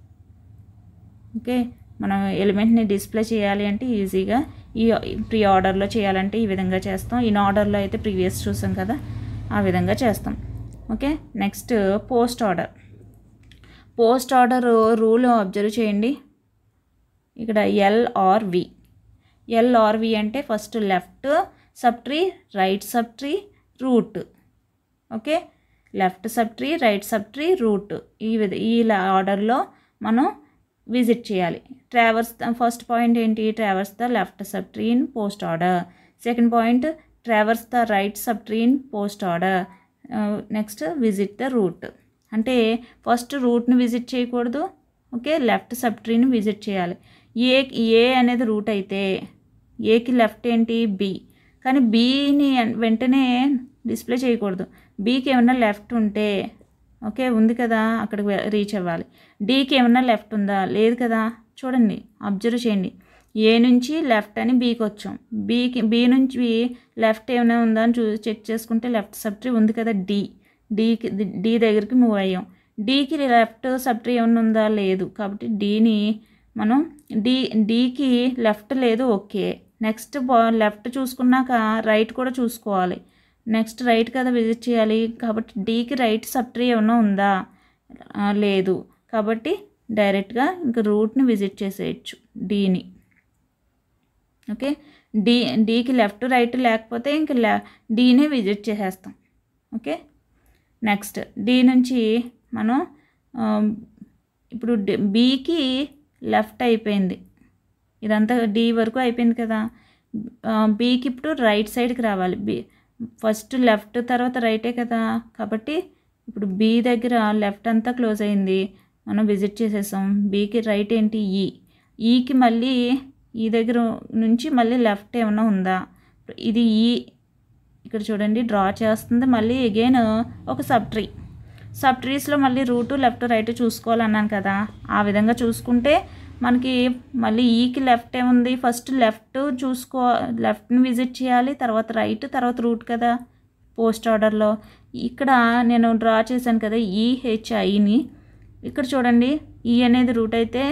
ఓకే, మనం ఎలిమెంట్ని డిస్ప్లే చేయాలి అంటే ఈజీగా ఈ ప్రీ ఆర్డర్లో చేయాలంటే ఈ విధంగా చేస్తాం. ఇన్ ఆర్డర్లో అయితే ప్రీవియస్ చూసాం కదా, ఆ విధంగా చేస్తాం. Okay, next post order. Post order rule observe చేయండి. ఇక్కడ ఎల్ఆర్వి అంటే first left sub tree, right sub tree, root. Okay, left sub tree, right sub tree, root, ఈ ఆర్డర్లో మనం విజిట్ చేయాలి. ఫస్ట్ పాయింట్ ఏంటి, traverse the left sub tree in post order. Second point, traverse the right sub tree in post order. Next visit the root, అంటే ఫస్ట్ రూట్ని విజిట్ చేయకూడదు. ఓకే, లెఫ్ట్ సబ్ ట్రీని విజిట్ చేయాలి. ఏ అనేది రూట్ అయితే ఏకి లెఫ్ట్ ఏంటి, బి, కానీ బీని వెంటనే డిస్ప్లే చేయకూడదు. బీకి ఏమన్నా లెఫ్ట్ ఉంటే, ఓకే ఉంది కదా, అక్కడికి రీచ్ అవ్వాలి. డీకి ఏమన్నా లెఫ్ట్ ఉందా, లేదు కదా, చూడండి, అబ్జర్వ్ చేయండి. ఏ నుంచి లెఫ్ట్ అని బీకి వచ్చాం, బీ నుంచి లెఫ్ట్ ఏమైనా ఉందా అని చెక్ చేసుకుంటే లెఫ్ట్ సబ్ ట్రీ ఉంది కదా, డి దగ్గరికి మూవ్ అయ్యాం. డీకి లెఫ్ట్ సబ్ ట్రీ ఏమైనా ఉందా, లేదు, కాబట్టి డీని మనం డీకి లెఫ్ట్ లేదు. ఓకే, నెక్స్ట్ లెఫ్ట్ చూసుకున్నాక రైట్ కూడా చూసుకోవాలి. నెక్స్ట్ రైట్ కదా విజిట్ చేయాలి, కాబట్టి డీకి రైట్ సబ్ ట్రీ ఏమైనా ఉందా, లేదు, కాబట్టి డైరెక్ట్గా ఇంకా రూట్ని విజిట్ చేసేయచ్చు డీని. ఓకే, డీకి లెఫ్ట్ రైట్ లేకపోతే ఇంక డీనే విజిట్ చేసేస్తాం. ఓకే, నెక్స్ట్ డి నుంచి మనం ఇప్పుడు బీకి లెఫ్ట్ అయిపోయింది, ఇదంతా డి వరకు అయిపోయింది కదా. బీకి ఇప్పుడు రైట్ సైడ్కి రావాలి. ఫస్ట్ లెఫ్ట్ తర్వాత రైటే కదా, కాబట్టి ఇప్పుడు బీ దగ్గర లెఫ్ట్ అంతా క్లోజ్ అయింది, మనం విజిట్ చేసేసాం. బీకి రైట్ ఏంటి ఈకి మళ్ళీ ఈ దగ్గర నుంచి మళ్ళీ లెఫ్ట్ ఏమైనా ఉందా, ఇది ఇక్కడ చూడండి డ్రా చేస్తుంది. మళ్ళీ అగైన్ ఒక సబ్ ట్రీస్లో మళ్ళీ రూటు లెఫ్ట్ రైట్ చూసుకోవాలన్నాను కదా, ఆ విధంగా చూసుకుంటే మనకి మళ్ళీ ఈకి లెఫ్ట్ ఏముంది, ఫస్ట్ లెఫ్ట్ లెఫ్ట్ని విజిట్ చేయాలి, తర్వాత రైట్, తర్వాత రూట్ కదా పోస్ట్ ఆర్డర్లో. ఇక్కడ నేను డ్రా చేశాను కదా ఈహెచ్ఐని, ఇక్కడ చూడండి ఈ అనేది రూట్ అయితే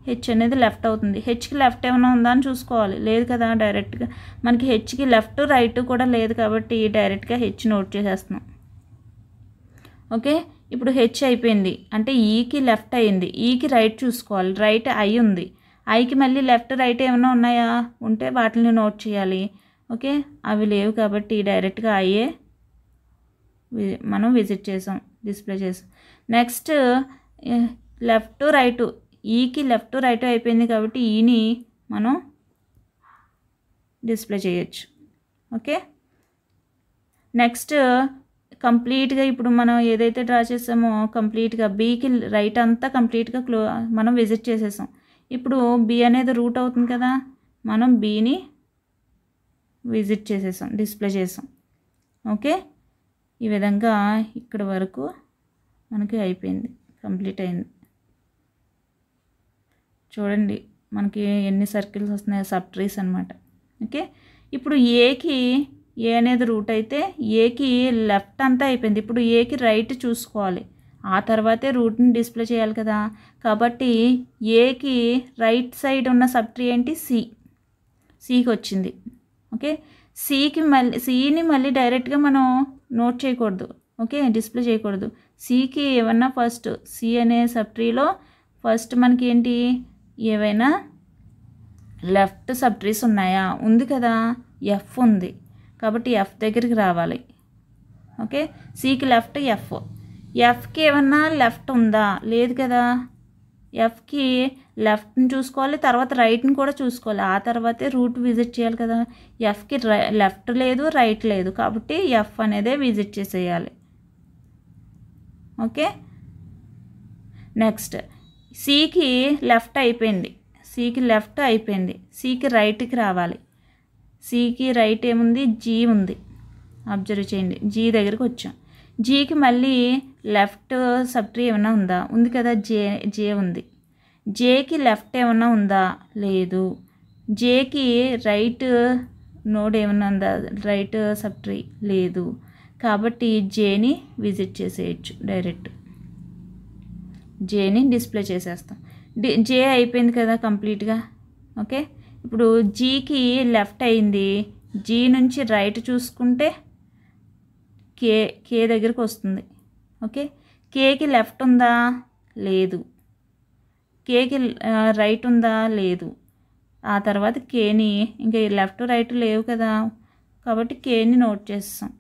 హెచ్ అనేది లెఫ్ట్ అవుతుంది. హెచ్కి లెఫ్ట్ ఏమైనా ఉందా అని చూసుకోవాలి, లేదు కదా. డైరెక్ట్గా మనకి హెచ్కి లెఫ్ట్ రైట్ కూడా లేదు కాబట్టి డైరెక్ట్గా హెచ్ నోట్ చేసేస్తున్నాం. ఓకే, ఇప్పుడు హెచ్ అయిపోయింది అంటే ఈకి లెఫ్ట్ అయింది, ఈకి రైట్ చూసుకోవాలి. రైట్ ఐ ఉంది, ఐకి మళ్ళీ లెఫ్ట్ రైట్ ఏమైనా ఉన్నాయా, ఉంటే వాటిని నోట్ చేయాలి. ఓకే, అవి లేవు కాబట్టి డైరెక్ట్గా ఐఏ మనం విజిట్ చేసాం, డిస్ప్లే చేసాం. నెక్స్ట్ లెఫ్ట్ రైట్, ఈకి లెఫ్ట్ రైట్ అయిపోయింది కాబట్టి ఈని మనం డిస్ప్లే చేయొచ్చు. ఓకే, నెక్స్ట్ కంప్లీట్గా ఇప్పుడు మనం ఏదైతే డ్రా చేసామో కంప్లీట్గా బీకి రైట్ అంతా కంప్లీట్గా మనం విజిట్ చేసేసాం. ఇప్పుడు బి అనేది రూట్ అవుతుంది కదా, మనం బీని విజిట్ చేసేసాం, డిస్ప్లే చేసాం. ఓకే, ఈ విధంగా ఇక్కడ వరకు మనకి అయిపోయింది, కంప్లీట్ అయింది. చూడండి మనకి ఎన్ని సర్కిల్స్ వస్తున్నాయో, సబ్ ట్రీస్ అనమాట. ఓకే, ఇప్పుడు ఏ అనేది రూట్ అయితే ఏకి లెఫ్ట్ అంతా అయిపోయింది. ఇప్పుడు ఏకి రైట్ చూసుకోవాలి, ఆ తర్వాతే రూట్ని డిస్ప్లే చేయాలి కదా. కాబట్టి ఏకి రైట్ సైడ్ ఉన్న సబ్ ట్రీ ఏంటి, సికి వచ్చింది. ఓకే, సిని మళ్ళీ డైరెక్ట్గా మనం నోట్ చేయకూడదు. ఓకే, డిస్ప్లే చేయకూడదు. సికి ఏమన్నా ఫస్ట్ సి అనే సబ్ ట్రీలో ఫస్ట్ మనకి ఏంటి, ఏవైనా లెఫ్ట్ సబ్ ట్రీస్ ఉన్నాయా, ఉంది కదా, ఎఫ్ ఉంది కాబట్టి ఎఫ్ దగ్గరికి రావాలి. ఓకే, సికి లెఫ్ట్ ఎఫ్కి ఏమన్నా లెఫ్ట్ ఉందా, లేదు కదా. ఎఫ్కి లెఫ్ట్ని చూసుకోవాలి, తర్వాత రైట్ని కూడా చూసుకోవాలి, ఆ తర్వాతే రూట్ విజిట్ చేయాలి కదా. ఎఫ్కి లెఫ్ట్ లేదు, రైట్ లేదు కాబట్టి ఎఫ్ అనేదే విజిట్ చేసేయాలి. ఓకే, నెక్స్ట్ సికి లెఫ్ట్ అయిపోయింది, సికి రైట్కి రావాలి. సికి రైట్ ఏముంది, జీ ఉంది, అబ్జర్వ్ చేయండి. జీ దగ్గరికి వచ్చాం. జీకి మళ్ళీ లెఫ్ట్ సబ్ ట్రీ ఏమైనా ఉందా, ఉంది కదా, జే ఉంది. జేకి లెఫ్ట్ ఏమైనా ఉందా, లేదు. జేకి రైట్ నోడ్ ఏమైనా ఉందా, రైట్ సబ్ ట్రీ లేదు. కాబట్టి జేని విజిట్ చేసేయచ్చు, డైరెక్ట్ జేని డిస్ప్లే చేసేస్తాం. జే అయిపోయింది కదా కంప్లీట్గా. ఓకే, ఇప్పుడు జీకి లెఫ్ట్ అయింది, జీ నుంచి రైట్ చూసుకుంటే కే దగ్గరికి వస్తుంది. ఓకే, కేకి లెఫ్ట్ ఉందా, లేదు. కేకి రైట్ ఉందా, లేదు. ఆ తర్వాత కేని ఇంకా లెఫ్ట్ రైట్ లేవు కదా కాబట్టి కేని నోట్ చేస్తాం.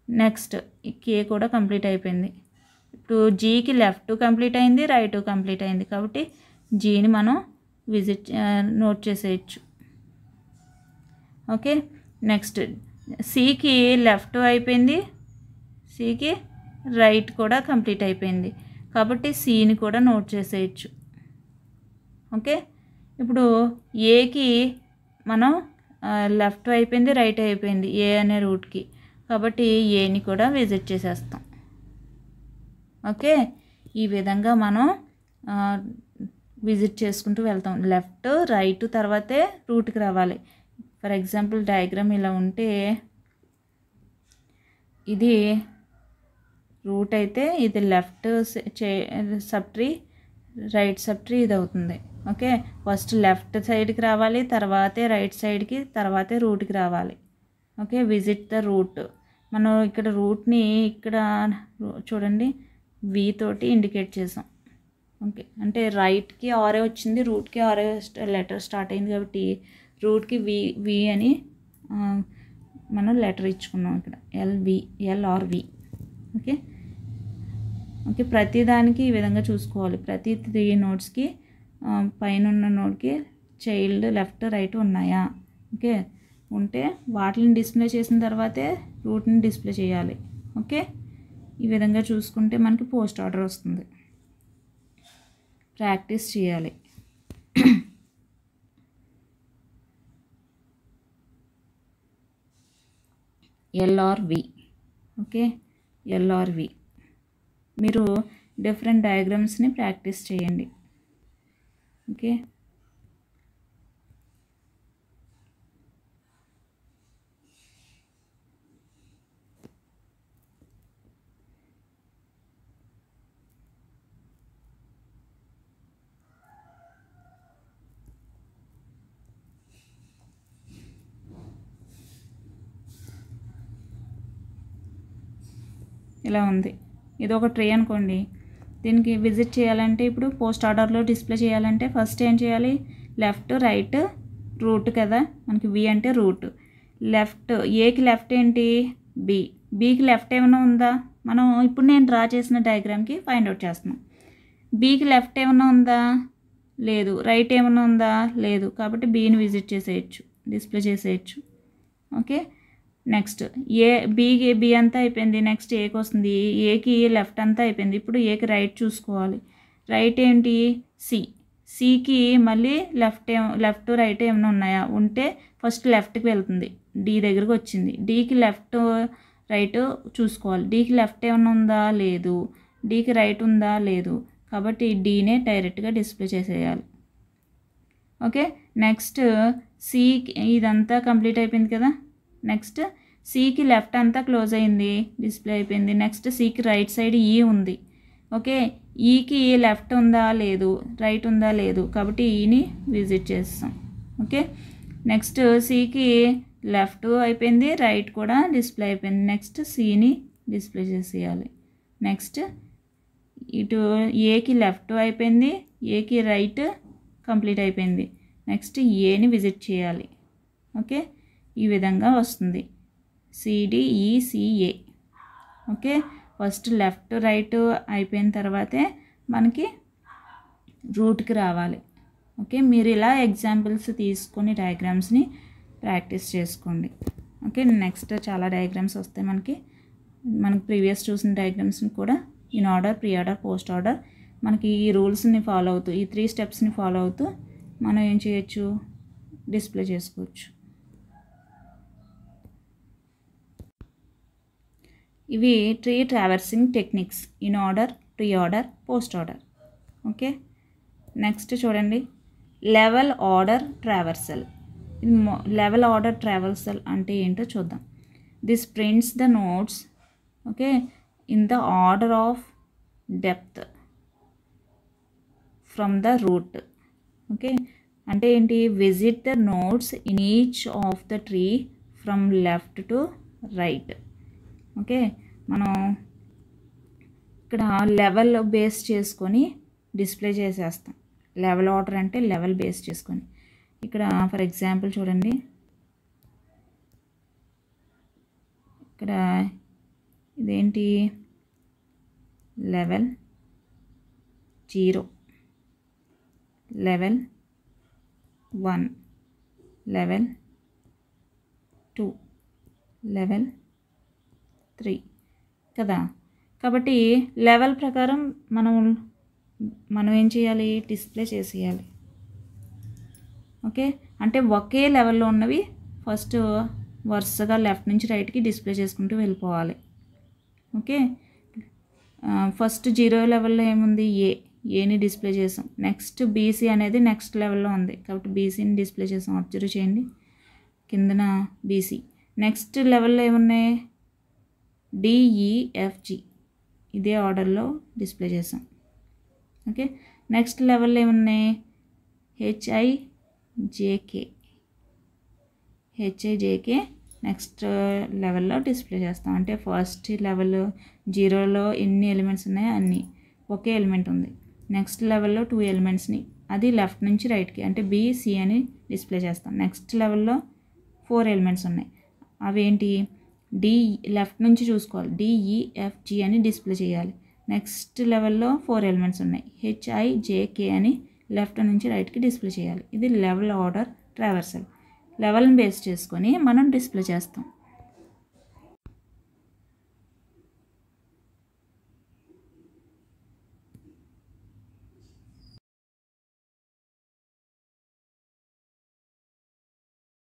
నెక్స్ట్ కే కూడా కంప్లీట్ అయిపోయింది. ఇప్పుడు జీకి లెఫ్ట్ కంప్లీట్ అయింది, రైట్ కంప్లీట్ అయింది కాబట్టి జీని మనం నోట్ చేసేయచ్చు. ఓకే, నెక్స్ట్ సికి లెఫ్ట్ అయిపోయింది, సికి రైట్ కూడా కంప్లీట్ అయిపోయింది కాబట్టి సిని కూడా నోట్ చేసేయచ్చు. ఓకే, ఇప్పుడు ఏకి మనం లెఫ్ట్ అయిపోయింది, రైట్ అయిపోయింది ఏ అనే రూట్కి కాబట్టి ఏని కూడా విజిట్ చేసేస్తాం. ఓకే, ఈ విధంగా మనం విజిట్ చేసుకుంటూ వెళ్తాం. లెఫ్ట్ రైట్ తర్వాతే రూట్కి రావాలి. ఫర్ ఎగ్జాంపుల్ డయాగ్రామ్ ఇలా ఉంటే ఇది రూట్ అయితే ఇది left sub tree, right sub tree ఇది అవుతుంది. ఓకే, ఫస్ట్ లెఫ్ట్ సైడ్కి రావాలి, తర్వాతే రైట్ సైడ్కి, తర్వాతే రూట్కి రావాలి. Okay, visit the route. మనం ఇక్కడ రూట్ని ఇక్కడ చూడండి వి తోటి ఇండికేట్ చేసాం. ఓకే, అంటే రైట్కి ఆరే వచ్చింది, రూట్కి ఆరే లెటర్ స్టార్ట్ అయింది కాబట్టి రూట్కి వి అని మనం లెటర్ ఇచ్చుకున్నాం ఇక్కడ ఎల్ఆర్వి. ఓకే ఓకే, ప్రతి దానికి ఈ విధంగా చూసుకోవాలి. ప్రతి 3 నోడ్స్కి పైన ఉన్న నోడ్కి చైల్డ్ లెఫ్ట్ రైట్ ఉన్నాయా? ఓకే, ఉంటే వాటిని డిస్ప్లే చేసిన తర్వాతే రూట్ని డిస్ప్లే చేయాలి. ఓకే, ఈ విధంగా చూసుకుంటే మనకి పోస్ట్ ఆర్డర్ వస్తుంది. ప్రాక్టీస్ చేయాలి. ఎల్ఆర్వి. ఓకే, ఎల్ఆర్వి. మీరు డిఫరెంట్ డయాగ్రామ్స్ని ప్రాక్టీస్ చేయండి. ఓకే, ఇలా ఉంది. ఇది ఒక ట్రీ అనుకోండి. దీనికి విజిట్ చేయాలంటే ఇప్పుడు పోస్ట్ ఆర్డర్లో డిస్ప్లే చేయాలంటే ఫస్ట్ ఏం చేయాలి? లెఫ్ట్ రైట్ రూట్ కదా, మనకి వి అంటే రూట్. లెఫ్ట్ ఏకి లెఫ్ట్ ఏంటి? బి. బీకి లెఫ్ట్ ఏమైనా ఉందా? మనం ఇప్పుడు నేను డ్రా చేసిన డయాగ్రామ్కి ఫైండ్ అవుట్ చేస్తున్నాం. బీకి లెఫ్ట్ ఏమైనా ఉందా? లేదు. రైట్ ఏమైనా ఉందా? లేదు. కాబట్టి బీని విజిట్ చేసేయచ్చు, డిస్ప్లే చేసేయచ్చు. ఓకే, నెక్స్ట్ బి అంతా అయిపోయింది. నెక్స్ట్ ఏకి వస్తుంది. ఏకి లెఫ్ట్ అంతా అయిపోయింది. ఇప్పుడు ఏకి రైట్ చూసుకోవాలి. రైట్ ఏంటి? సికి మళ్ళీ లెఫ్ట్ రైట్ ఏమైనా ఉన్నాయా? ఉంటే ఫస్ట్ లెఫ్ట్కి వెళ్తుంది. డి దగ్గరకు వచ్చింది. డీకి లెఫ్ట్ రైట్ చూసుకోవాలి. డీకి లెఫ్ట్ ఏమైనా ఉందా? లేదు. డీకి రైట్ ఉందా? లేదు. కాబట్టి డీనే డైరెక్ట్గా డిస్ప్లే చేసేయాలి. ఓకే, నెక్స్ట్ సికి ఇదంతా కంప్లీట్ అయిపోయింది కదా. నెక్స్ట్ సికి లెఫ్ట్ అంతా క్లోజ్ అయింది, డిస్ప్లే అయిపోయింది. నెక్స్ట్ సికి రైట్ సైడ్ ఈ ఉంది. ఓకే, ఈకి లెఫ్ట్ ఉందా? లేదు. రైట్ ఉందా? లేదు. కాబట్టి ఈని విజిట్ చేస్తాం. ఓకే, నెక్స్ట్ సికి లెఫ్ట్ అయిపోయింది, రైట్ కూడా డిస్ప్లే అయిపోయింది. నెక్స్ట్ సిని డిస్ప్లే చేసేయాలి. నెక్స్ట్ ఇటు ఏకి లెఫ్ట్ అయిపోయింది, ఏకి రైట్ కంప్లీట్ అయిపోయింది. నెక్స్ట్ ఏని విజిట్ చేయాలి. ఓకే, ఈ విధంగా వస్తుంది సిడిఈసిఏ. ఓకే, ఫస్ట్ లెఫ్ట్ రైట్ అయిపోయిన తర్వాతే మనకి రూట్కి రావాలి. ఓకే, మీరు ఇలా ఎగ్జాంపుల్స్ తీసుకొని డయాగ్రామ్స్ని ప్రాక్టీస్ చేసుకోండి. ఓకే, నెక్స్ట్ చాలా డయాగ్రామ్స్ వస్తాయి మనకి ప్రీవియస్ చూసిన డయాగ్రామ్స్ని కూడా in order, preorder, post order మనకి ఈ రూల్స్ని ఫాలో అవుతూ, ఈ 3 స్టెప్స్ని ఫాలో అవుతూ మనం ఏం చేయొచ్చు? డిస్ప్లే చేసుకోవచ్చు. ఇవి tree traversing techniques inorder, preorder, post order. Okay, next చూడండి level order traversal. Level order traversal అంటే ఏంటో చూద్దాం. This prints the nodes okay in the order of depth from the root. Okay, అంటే ఏంటి? Visit the nodes in each of the tree from left to right. Okay, మనం ఇక్కడ లెవెల్ బేస్ చేసుకొని డిస్ప్లే చేసేస్తాం. లెవెల్ ఆర్డర్ అంటే లెవెల్ బేస్ చేసుకొని. ఇక్కడ ఫర్ ఎగ్జాంపుల్ చూడండి, ఇక్కడ ఇదేంటి? లెవెల్ 0, లెవెల్ 1, లెవెల్ 2, లెవెల్ 3 కదా. కాబట్టి లెవెల్ ప్రకారం మనం ఏం చేయాలి? డిస్ప్లే చేసేయాలి. ఓకే, అంటే ఒకే లెవెల్లో ఉన్నవి ఫస్ట్ వరుసగా లెఫ్ట్ నుంచి రైట్కి డిస్ప్లే చేసుకుంటూ వెళ్ళిపోవాలి. ఓకే, ఫస్ట్ 0 లెవెల్లో ఏముంది? ఏని డిస్ప్లే చేసాం. నెక్స్ట్ బీసీ అనేది నెక్స్ట్ లెవెల్లో ఉంది కాబట్టి బీసీని డిస్ప్లే చేసాం. అబ్జర్వ్ చేయండి, కిందన బీసీ. నెక్స్ట్ లెవెల్లో ఏమున్నాయి? డిఈఎఫ్జి, ఇదే ఆర్డర్లో డిస్ప్లే చేసాం. ఓకే, నెక్స్ట్ లెవెల్లో ఏమున్నాయి? హెచ్ఐజేకే నెక్స్ట్ లెవెల్లో డిస్ప్లే చేస్తాం. అంటే ఫస్ట్ లెవెల్ 0లో ఎన్ని ఎలిమెంట్స్ ఉన్నాయో అన్నీ, ఒకే ఎలిమెంట్ ఉంది. నెక్స్ట్ లెవెల్లో 2 ఎలిమెంట్స్ని అది లెఫ్ట్ నుంచి రైట్కి అంటే BC అని డిస్ప్లే చేస్తాం. నెక్స్ట్ లెవెల్లో 4 ఎలిమెంట్స్ ఉన్నాయి. అవేంటి D లెఫ్ట్ నుంచి చూసుకోవాలి, DEFG అని డిస్ప్లే చేయాలి. నెక్స్ట్ లెవెల్లో 4 ఎలిమెంట్స్ ఉన్నాయి, HIJK అని లెఫ్ట్ నుంచి రైట్కి డిస్ప్లే చేయాలి. ఇది లెవెల్ ఆర్డర్ ట్రావర్సల్. లెవెల్ని బేస్ చేసుకొని మనం డిస్ప్లే చేస్తాం.